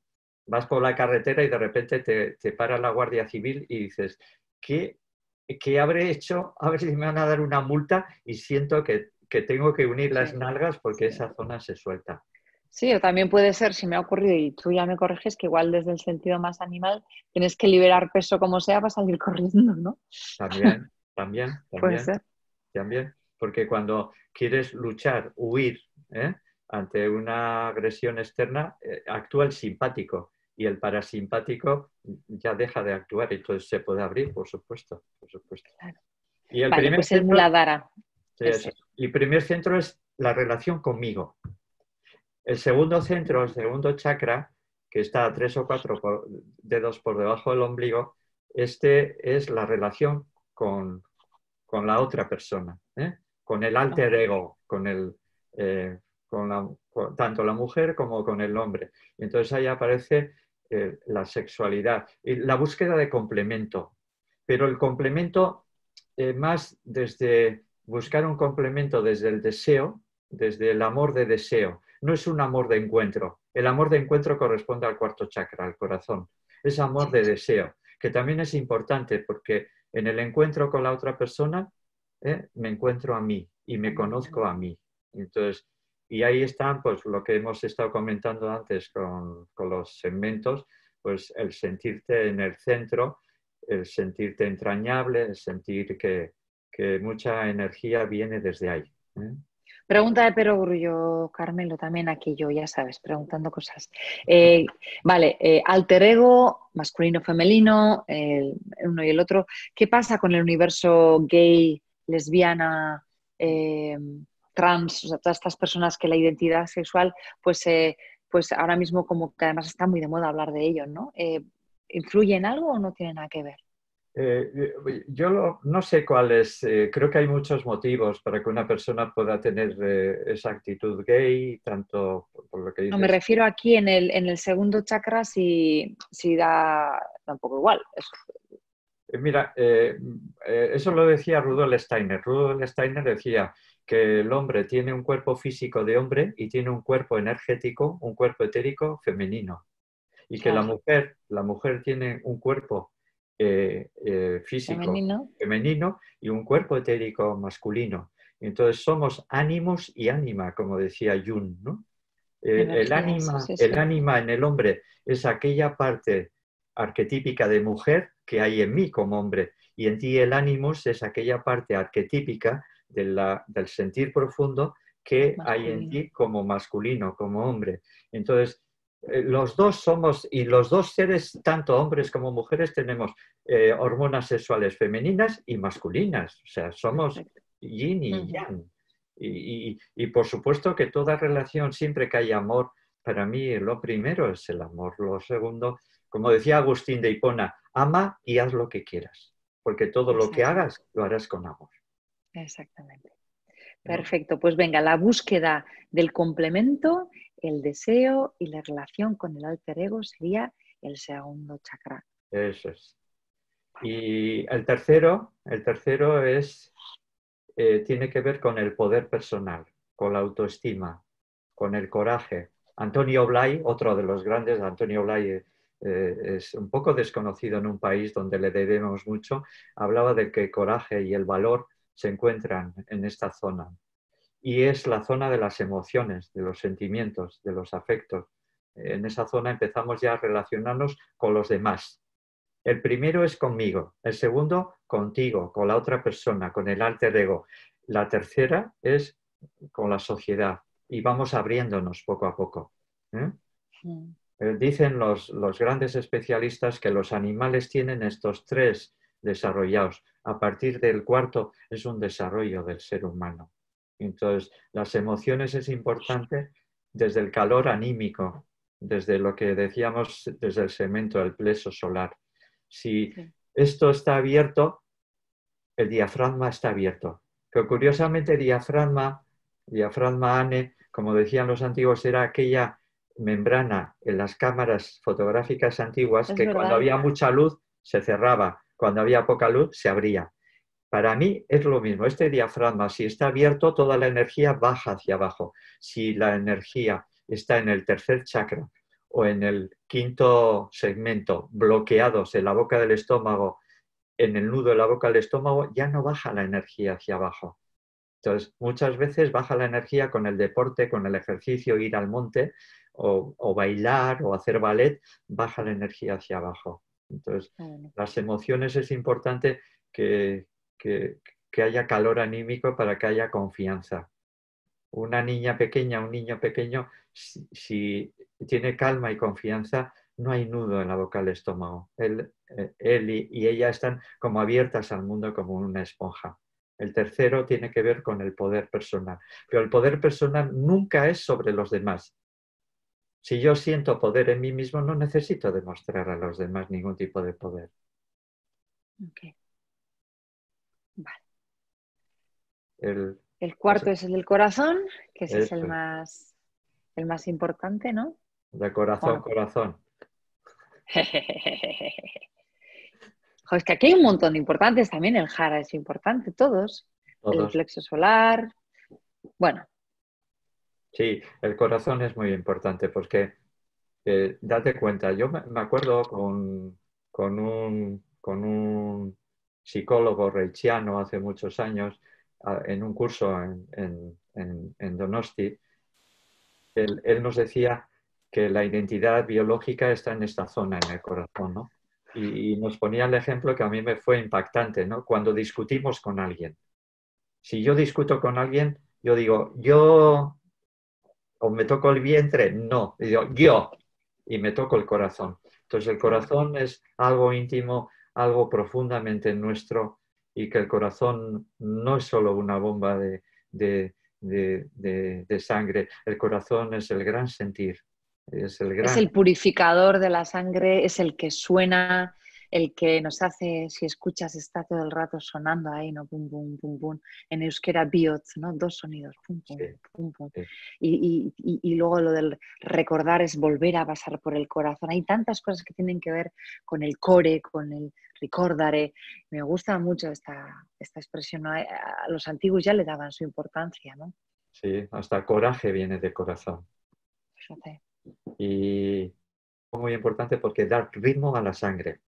Vas por la carretera y de repente te para la Guardia Civil y dices, ¿qué habré hecho? A ver si me van a dar una multa y siento que tengo que unir las Sí, nalgas porque sí. esa zona se suelta. Sí, o también puede ser, si me ha ocurrido y tú ya me corriges, que igual desde el sentido más animal tienes que liberar peso como sea para salir corriendo, ¿no? También, también, Puede también, ser. también. Porque cuando quieres luchar, huir, ¿eh? ante una agresión externa, actúa el simpático y el parasimpático ya deja de actuar y entonces se puede abrir, por supuesto, por supuesto. Claro. Y el Vale, primer pues el centro, Muladhara. sí, Ese. el primer centro es la relación conmigo. El segundo centro, el segundo chakra, que está a 3 o 4 dedos por debajo del ombligo, este es la relación con la otra persona, ¿eh? Con el alter Ok. ego, tanto la mujer como con el hombre. Y entonces ahí aparece la sexualidad y la búsqueda de complemento. Pero el complemento más desde buscar un complemento desde el deseo, desde el amor de deseo. No es un amor de encuentro. El amor de encuentro corresponde al cuarto chakra, al corazón. Es amor Sí. de deseo, que también es importante porque en el encuentro con la otra persona me encuentro a mí y me conozco a mí. Entonces, y ahí están pues lo que hemos estado comentando antes con los segmentos, pues el sentirte en el centro, el sentirte entrañable, el sentir que mucha energía viene desde ahí. ¿Eh? Pregunta de Perogrullo, Carmelo, también aquí yo, ya sabes, preguntando cosas. Vale, alter ego, masculino, femenino, el uno y el otro. ¿Qué pasa con el universo gay, lesbiana, eh, trans, o sea, todas estas personas que la identidad sexual, pues ahora mismo como que además está muy de moda hablar de ello, ¿no? ¿Influye en algo o no tiene nada que ver? Yo no sé cuáles, creo que hay muchos motivos para que una persona pueda tener esa actitud gay, tanto por lo que No, me dices. refiero aquí en el segundo chakra si da un poco igual. Mira, eso lo decía Rudolf Steiner. Rudolf Steiner decía que el hombre tiene un cuerpo físico de hombre y tiene un cuerpo energético, un cuerpo etérico femenino. Y que Claro, la mujer tiene un cuerpo físico femenino. femenino y un cuerpo etérico masculino. Entonces somos ánimos y ánima, como decía Jung, ¿no? Energías, sí, El sí. ánima en el hombre es aquella parte arquetípica de mujer que hay en mí como hombre, y en ti el ánimos es aquella parte arquetípica del sentir profundo que hay en Masculino. ti como masculino, como hombre. Entonces, los dos somos, y los dos seres, tanto hombres como mujeres, tenemos hormonas sexuales femeninas y masculinas, o sea, somos Perfecto. yin y Ujú. yang. Y por supuesto que toda relación, siempre que hay amor, para mí lo primero es el amor. Lo segundo, como decía Agustín de Hipona, ama y haz lo que quieras, porque todo lo que Exactamente, hagas lo harás con amor. exactamente. ¿No? Perfecto, pues venga, la búsqueda del complemento, el deseo y la relación con el alter ego sería el segundo chakra. Eso es. Y el tercero es, tiene que ver con el poder personal, con la autoestima, con el coraje. Antonio Blay, otro de los grandes, Antonio Blay es un poco desconocido en un país donde le debemos mucho, hablaba de que el coraje y el valor se encuentran en esta zona. Y es la zona de las emociones, de los sentimientos, de los afectos. En esa zona empezamos ya a relacionarnos con los demás. El primero es conmigo, el segundo contigo, con la otra persona, con el alter ego. La tercera es con la sociedad y vamos abriéndonos poco a poco. ¿Eh? Mm. Dicen los grandes especialistas que los animales tienen estos tres desarrollados. A partir del cuarto es un desarrollo del ser humano. Entonces, las emociones es importante desde el calor anímico, desde lo que decíamos, desde el segmento del plexo solar. Si Sí. esto está abierto, el diafragma está abierto. Que curiosamente diafragma ANE, como decían los antiguos, era aquella membrana en las cámaras fotográficas antiguas Es que cuando verdad. había mucha luz se cerraba, cuando había poca luz se abría. Para mí es lo mismo, este diafragma, si está abierto, toda la energía baja hacia abajo. Si la energía está en el tercer chakra o en el quinto segmento, bloqueados en la boca del estómago, en el nudo de la boca del estómago, ya no baja la energía hacia abajo. Entonces, muchas veces baja la energía con el deporte, con el ejercicio, ir al monte o bailar o hacer ballet, baja la energía hacia abajo. Entonces, Bueno, las emociones es importante que, que haya calor anímico para que haya confianza. Una niña pequeña, un niño pequeño, si tiene calma y confianza, no hay nudo en la boca del estómago. Él y ella están como abiertas al mundo como una esponja. El tercero tiene que ver con el poder personal. Pero el poder personal nunca es sobre los demás. Si yo siento poder en mí mismo, no necesito demostrar a los demás ningún tipo de poder. Okay. Vale. El, El cuarto es el del corazón, que ese es Eso, el más importante, ¿no? de corazón, Bueno. corazón. Jo, es que aquí hay un montón de importantes también. El jara es importante, todos. El Todos. plexo solar. Bueno, Sí, el corazón es muy importante porque, date cuenta, yo me acuerdo con un psicólogo reichiano hace muchos años, en un curso en Donosti. Él nos decía que la identidad biológica está en esta zona, en el corazón, ¿no? Y nos ponía el ejemplo que a mí me fue impactante, ¿no? Cuando discutimos con alguien. Si yo discuto con alguien, yo digo, yo, o me toco el vientre, no, y digo, yo, y me toco el corazón. Entonces el claro. corazón es algo íntimo, algo profundamente nuestro, y que el corazón no es solo una bomba de sangre, el corazón es el gran sentir, es el Es gran... el purificador de la sangre, es el que suena, el que nos hace, si escuchas, está todo el rato sonando ahí, ¿no? Pum, pum, pum, pum. En euskera, biot, ¿no? Dos sonidos, pum, pum, Sí, pum, pum. sí. Y luego lo del recordar es volver a pasar por el corazón. Hay tantas cosas que tienen que ver con el core, con el ricordare. Me gusta mucho esta expresión, ¿no? A los antiguos ya le daban su importancia, ¿no? Sí, hasta coraje viene de corazón. Fíjate. Y muy importante porque da ritmo a la sangre.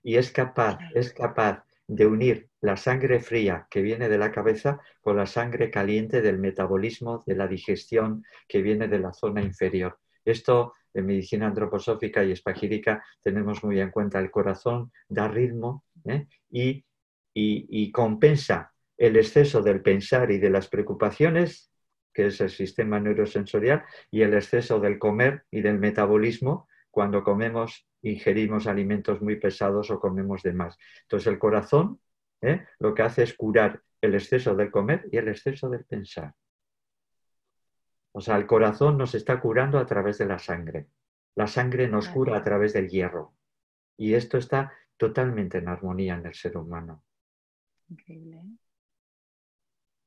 Y Claro. es capaz de unir la sangre fría que viene de la cabeza con la sangre caliente del metabolismo, de la digestión que viene de la zona inferior. Esto en medicina antroposófica y espagírica tenemos muy en cuenta. El corazón da ritmo, ¿eh? y compensa el exceso del pensar y de las preocupaciones, que es el sistema neurosensorial, y el exceso del comer y del metabolismo cuando comemos, ingerimos alimentos muy pesados o comemos de más. Entonces el corazón, lo que hace es curar el exceso del comer y el exceso del pensar. O sea, el corazón nos está curando a través de la sangre. La sangre nos Claro. cura a través del hierro. Y esto está totalmente en armonía en el ser humano. Increíble, ¿eh?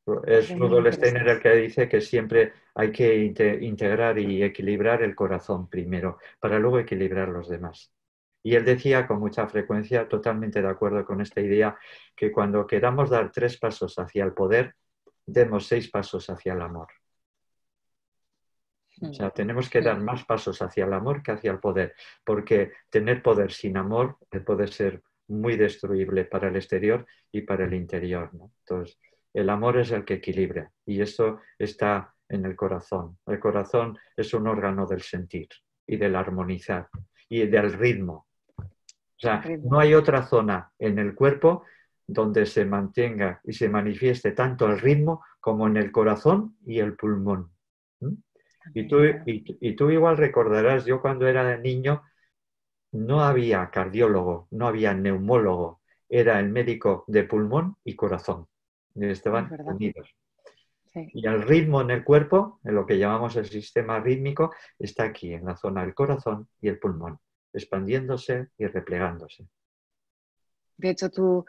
Es Parece muy Rudolf Steiner interesante. el que dice que siempre hay que integrar y equilibrar el corazón primero, para luego equilibrar los demás. Y él decía con mucha frecuencia, totalmente de acuerdo con esta idea, que cuando queramos dar 3 pasos hacia el poder, demos 6 pasos hacia el amor. O sea, tenemos que dar más pasos hacia el amor que hacia el poder, porque tener poder sin amor puede ser muy destruible para el exterior y para el interior, ¿no? Entonces, el amor es el que equilibra y eso está en el corazón. El corazón es un órgano del sentir y del armonizar y del ritmo. O sea, no Ritmo. hay otra zona en el cuerpo donde se mantenga y se manifieste tanto el ritmo como en el corazón y el pulmón. ¿Mm? Y tú, También, claro. y tú igual recordarás, yo cuando era niño no había cardiólogo, no había neumólogo, era el médico de pulmón y corazón. Es Estaban verdad. unidos. Sí. Y el ritmo en el cuerpo, en lo que llamamos el sistema rítmico, está aquí, en la zona del corazón y el pulmón, expandiéndose y replegándose. De hecho, tú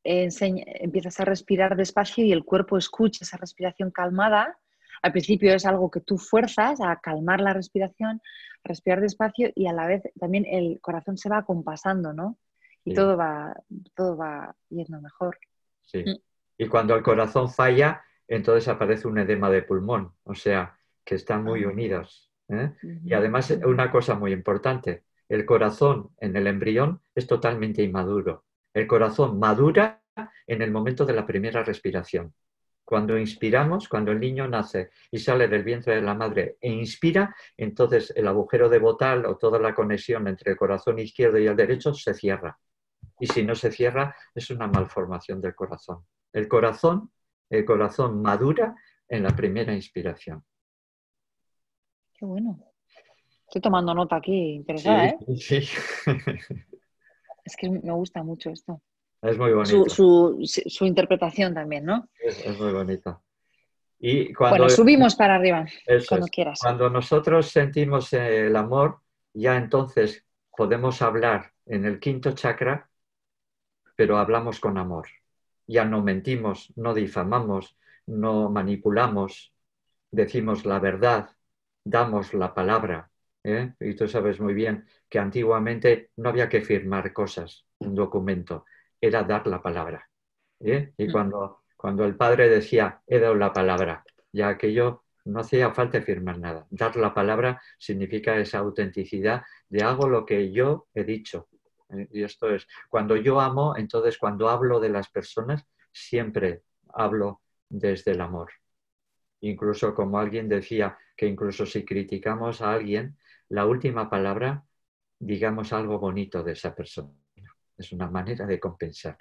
empiezas a respirar despacio y el cuerpo escucha esa respiración calmada. Al principio es algo que tú fuerzas a calmar la respiración, a respirar despacio y a la vez también el corazón se va acompasando, ¿no? Y Sí, todo va yendo mejor. sí. Mm. Y cuando el corazón falla, entonces aparece un edema de pulmón, o sea, que están muy Ah, unidos, ¿eh? Y ujú, además, ujú. una cosa muy importante, el corazón en el embrión es totalmente inmaduro. El corazón madura en el momento de la primera respiración. Cuando inspiramos, cuando el niño nace y sale del vientre de la madre e inspira, entonces el agujero de Bottal o toda la conexión entre el corazón izquierdo y el derecho se cierra. Y si no se cierra, es una malformación del corazón. El corazón, el corazón madura en la primera inspiración. Qué bueno. Estoy tomando nota aquí, interesada, Sí, ¿eh? sí. Es que me gusta mucho esto. Es muy Su, bonito. su, su interpretación también, ¿no? Es muy bonito. Y Bueno, cuando, subimos para arriba, eso cuando es, quieras. cuando nosotros sentimos el amor, ya entonces podemos hablar en el quinto chakra, pero hablamos con amor. Ya no mentimos, no difamamos, no manipulamos, decimos la verdad, damos la palabra. ¿Eh? Y tú sabes muy bien que antiguamente no había que firmar cosas, un documento, era dar la palabra. ¿Eh? Y cuando el padre decía, he dado la palabra, ya aquello no hacía falta firmar nada. Dar la palabra significa esa autenticidad de hago lo que yo he dicho. Y esto es, cuando yo amo, entonces cuando hablo de las personas, siempre hablo desde el amor. Incluso como alguien decía, que incluso si criticamos a alguien, la última palabra, digamos algo bonito de esa persona. Es una manera de compensar.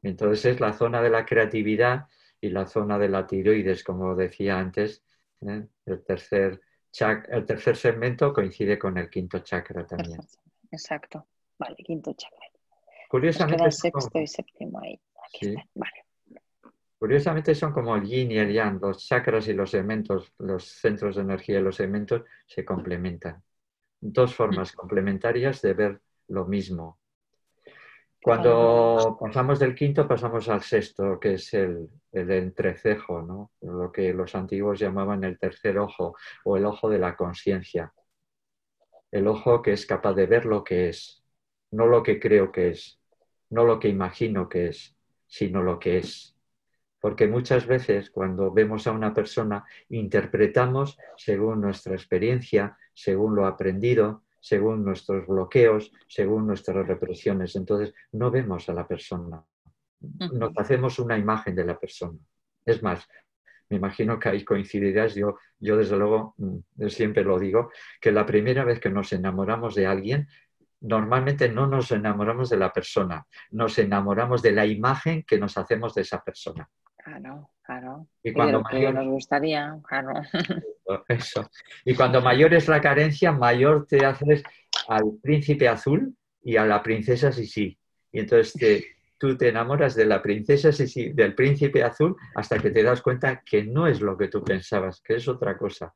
Entonces es la zona de la creatividad y la zona de la tiroides, como decía antes. ¿Eh? El tercer segmento coincide con el quinto chakra también. Perfecto. Exacto. Vale, quinto chakra. Nos Curiosamente queda son sexto y como, séptimo ahí. Aquí sí, está. Vale. curiosamente son como el yin y el yang, los chakras y los segmentos, los centros de energía y los segmentos se complementan. Dos formas complementarias de ver lo mismo. Vale. Cuando pasamos del quinto, pasamos al sexto, que es el entrecejo, ¿no? Lo que los antiguos llamaban el tercer ojo o el ojo de la conciencia. El ojo que es capaz de ver lo que es, no lo que creo que es, no lo que imagino que es, sino lo que es. Porque muchas veces cuando vemos a una persona interpretamos según nuestra experiencia, según lo aprendido, según nuestros bloqueos, según nuestras represiones. Entonces no vemos a la persona, nos hacemos una imagen de la persona. Es más, me imagino que ahí coincidirás, yo desde luego siempre lo digo, que la primera vez que nos enamoramos de alguien, normalmente no nos enamoramos de la persona, nos enamoramos de la imagen que nos hacemos de esa persona. Claro, claro. Y Y de cuando lo que mayor, nos gustaría, claro. eso. Y cuando mayor es la carencia, mayor te haces al príncipe azul y a la princesa Sisi. Y entonces tú te enamoras de la princesa Sisi, del príncipe azul, hasta que te das cuenta que no es lo que tú pensabas, que es otra cosa.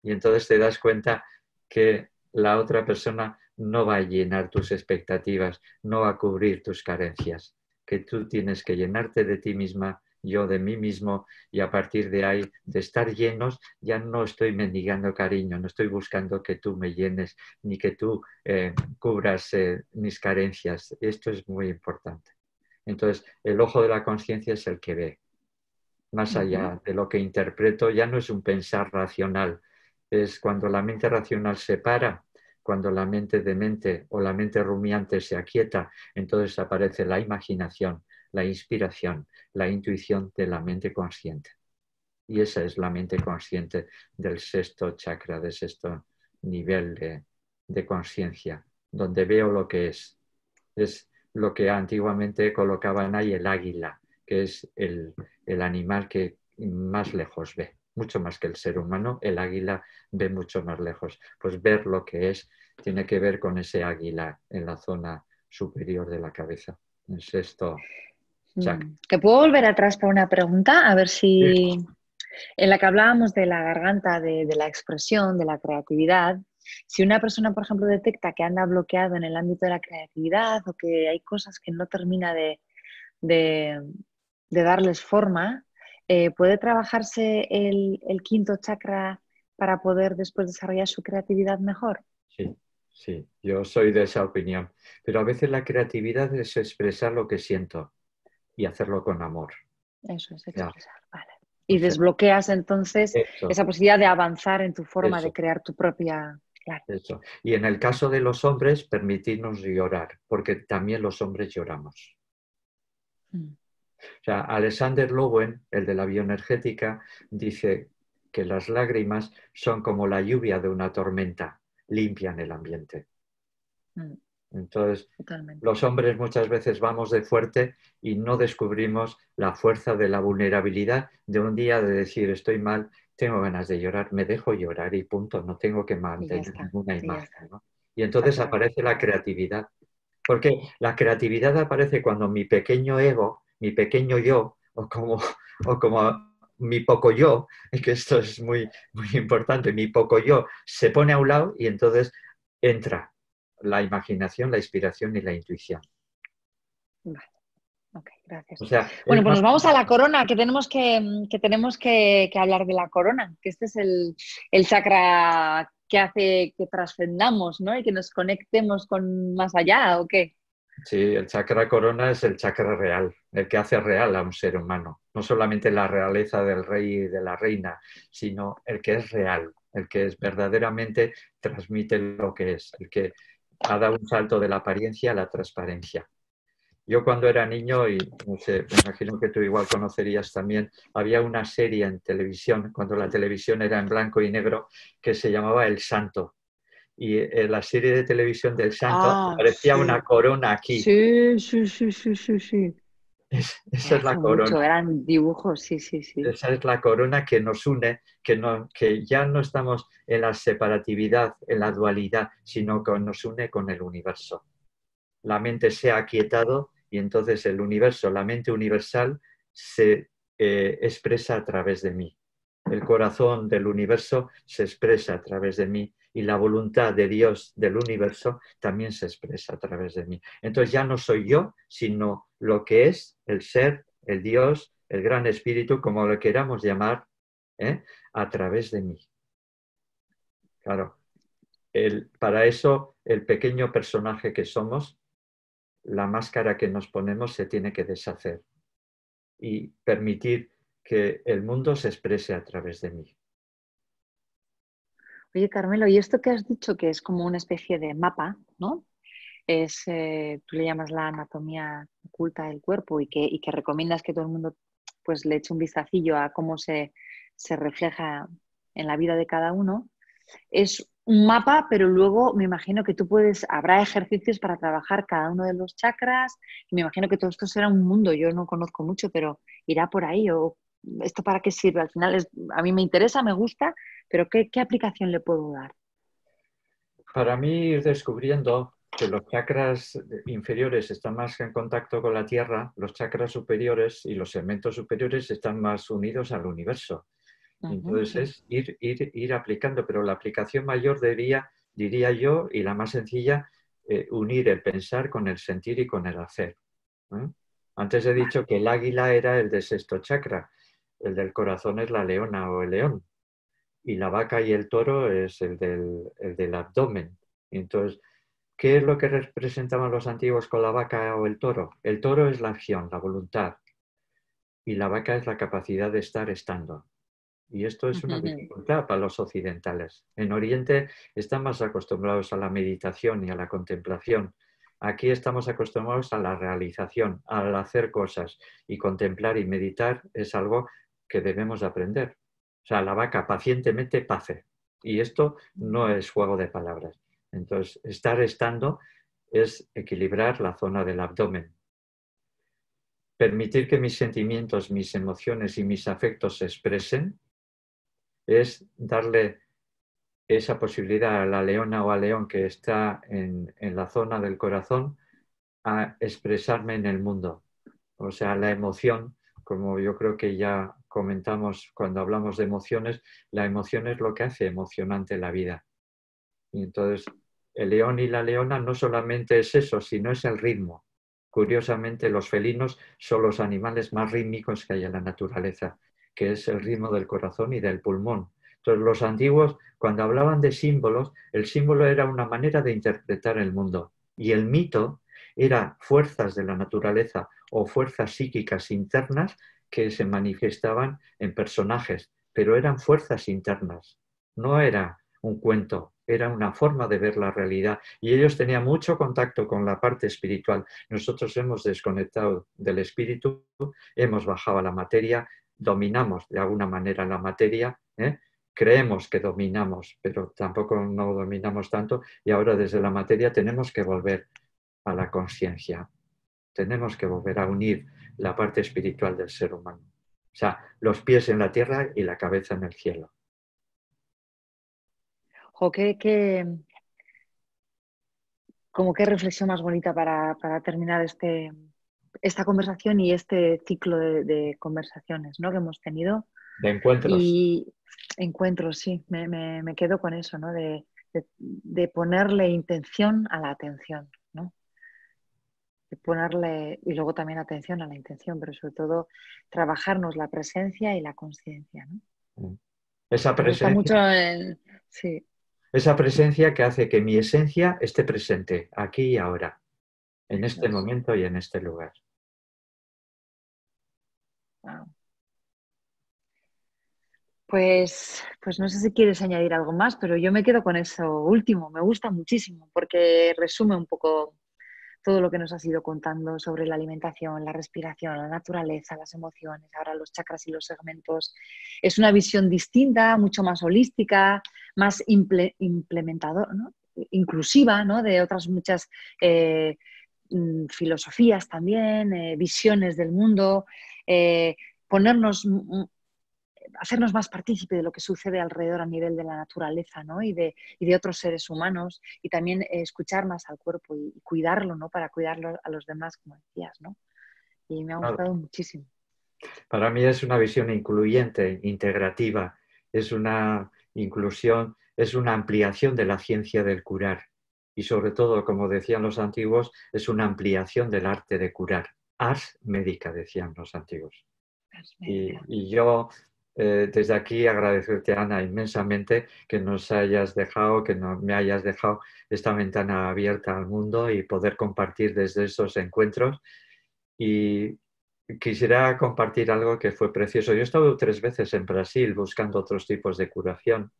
Y entonces te das cuenta que la otra persona no va a llenar tus expectativas, no va a cubrir tus carencias, que tú tienes que llenarte de ti misma, yo de mí mismo, y a partir de ahí, de estar llenos, ya no estoy mendigando cariño, no estoy buscando que tú me llenes, ni que tú cubras mis carencias. Esto es muy importante. Entonces, el ojo de la conciencia es el que ve. Más allá de lo que interpreto, ya no es un pensar racional, es cuando la mente racional se para, cuando la mente demente o la mente rumiante se aquieta, entonces aparece la imaginación, la inspiración, la intuición de la mente consciente. Y esa es la mente consciente del sexto chakra, del sexto nivel de conciencia, donde veo lo que es. Es lo que antiguamente colocaban ahí el águila, que es el animal que más lejos ve, mucho más que el ser humano, el águila ve mucho más lejos. Pues ver lo que es tiene que ver con ese águila en la zona superior de la cabeza, el sexto chakra. ¿Te puedo volver atrás para una pregunta? A ver Sí, si en la que hablábamos de la garganta, de la expresión, de la creatividad. Si una persona, por ejemplo, detecta que anda bloqueado en el ámbito de la creatividad o que hay cosas que no termina de- de darles forma, ¿puede trabajarse el quinto chakra para poder después desarrollar su creatividad mejor? sí, sí, yo soy de esa opinión. Pero a veces la creatividad es expresar lo que siento y hacerlo con amor. Eso es Ya, expresar, vale. o Y sea, desbloqueas entonces eso, esa posibilidad de avanzar en tu forma de eso. crear tu propia... Claro. Eso. Y en el caso de los hombres, permitirnos llorar, porque también los hombres lloramos. Mm. O sea, Alexander Lowen, el de la bioenergética, dice que las lágrimas son como la lluvia de una tormenta, limpian el ambiente. Mm. Entonces, Totalmente. los hombres muchas veces vamos de fuerte y no descubrimos la fuerza de la vulnerabilidad de un día de decir estoy mal, tengo ganas de llorar, me dejo llorar y punto, no tengo que Y ya mantener está, ninguna y ya imagen, está. ¿no? Y entonces Exactamente. aparece la creatividad. Porque la creatividad aparece cuando mi pequeño ego, mi pequeño yo, o como mi poco yo, que esto es muy, muy importante, mi poco yo se pone a un lado y entonces entra la imaginación, la inspiración y la intuición. Vale, ok, gracias. O sea, Bueno, es pues más... nos vamos a la corona, que hablar de la corona, que este es el chakra que hace que trascendamos, ¿no? Y que nos conectemos con más allá, ¿o qué? Sí, el chakra corona es el chakra real, el que hace real a un ser humano. No solamente la realeza del rey y de la reina, sino el que es real, el que es verdaderamente transmite lo que es, el que ha dado un salto de la apariencia a la transparencia. Yo cuando era niño, y no sé, me imagino que tú igual conocerías también, había una serie en televisión, cuando la televisión era en blanco y negro, que se llamaba El Santo. Y en la serie de televisión del Santo Ah, aparecía una sí. corona aquí. Sí, sí, sí, sí, sí, sí. Esa es la Hace mucho, corona. eran dibujos, sí, sí, sí. Esa es la corona que nos une, que ya no estamos en la separatividad, en la dualidad, sino que nos une con el universo. La mente se ha aquietado y entonces el universo, la mente universal, se expresa a través de mí. El corazón del universo se expresa a través de mí y la voluntad de Dios del universo también se expresa a través de mí. Entonces ya no soy yo, sino lo que es el ser, el Dios, el gran espíritu, como lo queramos llamar, ¿eh? A través de mí. Claro, para eso el pequeño personaje que somos, la máscara que nos ponemos se tiene que deshacer y permitir que el mundo se exprese a través de mí. Oye, Carmelo, y esto que has dicho que es como una especie de mapa, ¿no? Tú le llamas la anatomía oculta del cuerpo y que recomiendas que todo el mundo pues le eche un vistacillo a cómo se refleja en la vida de cada uno. Es un mapa, pero luego me imagino que habrá ejercicios para trabajar cada uno de los chakras, y me imagino que todo esto será un mundo, yo no conozco mucho, pero irá por ahí, o ¿esto para qué sirve? Al final a mí me interesa, me gusta, pero ¿qué aplicación le puedo dar? Para mí, ir descubriendo que los chakras inferiores están más en contacto con la Tierra, los chakras superiores y los segmentos superiores están más unidos al universo. Ujú, Entonces es ir aplicando, pero la aplicación mayor diría yo, y la más sencilla, unir el pensar con el sentir y con el hacer. ¿Eh? Antes he vale. dicho que el águila era el de sexto chakra, el del corazón es la leona o el león, y la vaca y el toro es el del abdomen. Entonces, ¿qué es lo que representaban los antiguos con la vaca o el toro? El toro es la acción, la voluntad, y la vaca es la capacidad de estar estando. Y esto es una dificultad para los occidentales. En Oriente están más acostumbrados a la meditación y a la contemplación. Aquí estamos acostumbrados a la realización, al hacer cosas. Y contemplar y meditar es algo que debemos aprender. O sea, la vaca pacientemente pace. Y esto no es juego de palabras. Entonces, estar estando es equilibrar la zona del abdomen. Permitir que mis sentimientos, mis emociones y mis afectos se expresen es darle esa posibilidad a la leona o al león que está en la zona del corazón a expresarme en el mundo. O sea, la emoción, como yo creo que ya comentamos cuando hablamos de emociones, la emoción es lo que hace emocionante la vida. Y entonces, el león y la leona no solamente es eso, sino es el ritmo. Curiosamente, los felinos son los animales más rítmicos que hay en la naturaleza, que es el ritmo del corazón y del pulmón. Entonces, los antiguos, cuando hablaban de símbolos, el símbolo era una manera de interpretar el mundo. Y el mito era fuerzas de la naturaleza o fuerzas psíquicas internas que se manifestaban en personajes, pero eran fuerzas internas. No era un cuento, era una forma de ver la realidad y ellos tenían mucho contacto con la parte espiritual. Nosotros hemos desconectado del espíritu, hemos bajado a la materia, dominamos de alguna manera la materia, ¿eh? Creemos que dominamos, pero tampoco no dominamos tanto y ahora desde la materia tenemos que volver a la conciencia. Tenemos que volver a unir la parte espiritual del ser humano. O sea, los pies en la tierra y la cabeza en el cielo. Jo, como qué reflexión más bonita para terminar esta conversación y este ciclo de conversaciones, ¿no?, que hemos tenido. De encuentros. Y encuentros, sí, me quedo con eso, ¿no?, de ponerle intención a la atención, ¿no? De ponerle, y luego también atención a la intención, pero sobre todo trabajarnos la presencia y la conciencia, ¿no? Esa Me gusta mucho presencia, sí. esa presencia que hace que mi esencia esté presente aquí y ahora, en Eso este es. momento y en este lugar. Wow. Pues no sé si quieres añadir algo más, pero yo me quedo con eso último. Me gusta muchísimo porque resume un poco todo lo que nos has ido contando sobre la alimentación, la respiración, la naturaleza, las emociones, ahora los chakras y los segmentos. Es una visión distinta, mucho más holística, más implementadora, ¿no?, inclusiva, ¿no?, de otras muchas filosofías también, visiones del mundo, ponernos, hacernos más partícipe de lo que sucede alrededor a nivel de la naturaleza, ¿no?, y de otros seres humanos, y también escuchar más al cuerpo y cuidarlo, ¿no?, para cuidarlo a los demás, como decías, ¿no? Y me ha gustado muchísimo. Para mí es una visión incluyente, integrativa, es una inclusión, es una ampliación de la ciencia del curar y sobre todo, como decían los antiguos, es una ampliación del arte de curar. Ars médica, decían los antiguos. Y yo desde aquí agradecerte, Ana, inmensamente que nos hayas dejado, me hayas dejado esta ventana abierta al mundo y poder compartir desde esos encuentros. Y quisiera compartir algo que fue precioso. Yo he estado 3 veces en Brasil buscando otros tipos de curación.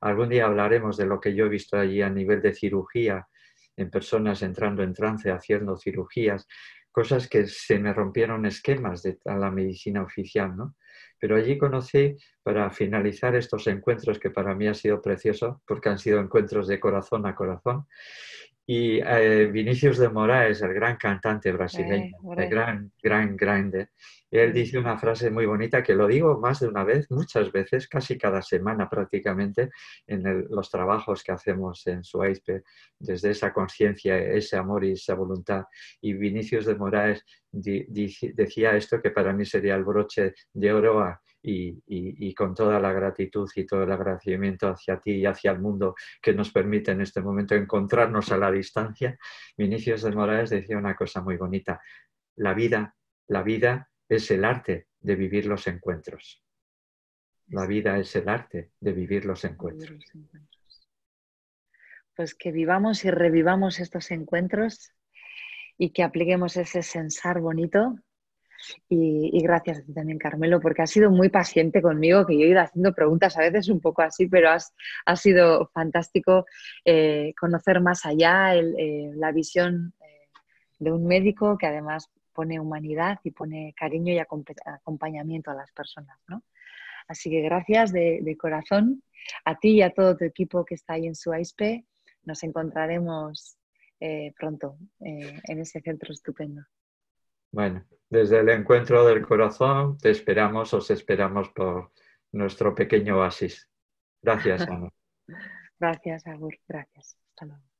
Algún día hablaremos de lo que yo he visto allí a nivel de cirugía, en personas entrando en trance, haciendo cirugías, cosas que se me rompieron esquemas de la medicina oficial, ¿no? Pero allí conocí, para finalizar estos encuentros que para mí ha sido precioso, porque han sido encuentros de corazón a corazón, y Vinícius de Moraes, el gran cantante brasileño, el gran grande, él dice una frase muy bonita que lo digo más de una vez, muchas veces, casi cada semana prácticamente, en los trabajos que hacemos en Suaispe, desde esa conciencia, ese amor y esa voluntad. Y Vinícius de Moraes decía esto que para mí sería el broche de oro y con toda la gratitud y todo el agradecimiento hacia ti y hacia el mundo que nos permite en este momento encontrarnos a la distancia, Vinícius de Moraes decía una cosa muy bonita: la vida es el arte de vivir los encuentros. La vida es el arte de vivir los encuentros. Pues que vivamos y revivamos estos encuentros y que apliquemos ese sensar bonito. Y gracias a ti también, Carmelo, porque has sido muy paciente conmigo, que yo he ido haciendo preguntas a veces un poco así, pero ha sido fantástico conocer más allá la visión de un médico que además pone humanidad y pone cariño y acompañamiento a las personas, ¿no? Así que gracias de corazón a ti y a todo tu equipo que está ahí en Suaispe. Nos encontraremos pronto en ese centro estupendo. Bueno, desde el encuentro del corazón te esperamos, os esperamos por nuestro pequeño oasis. Gracias, Ana. Gracias, Agur. Gracias. Hasta luego.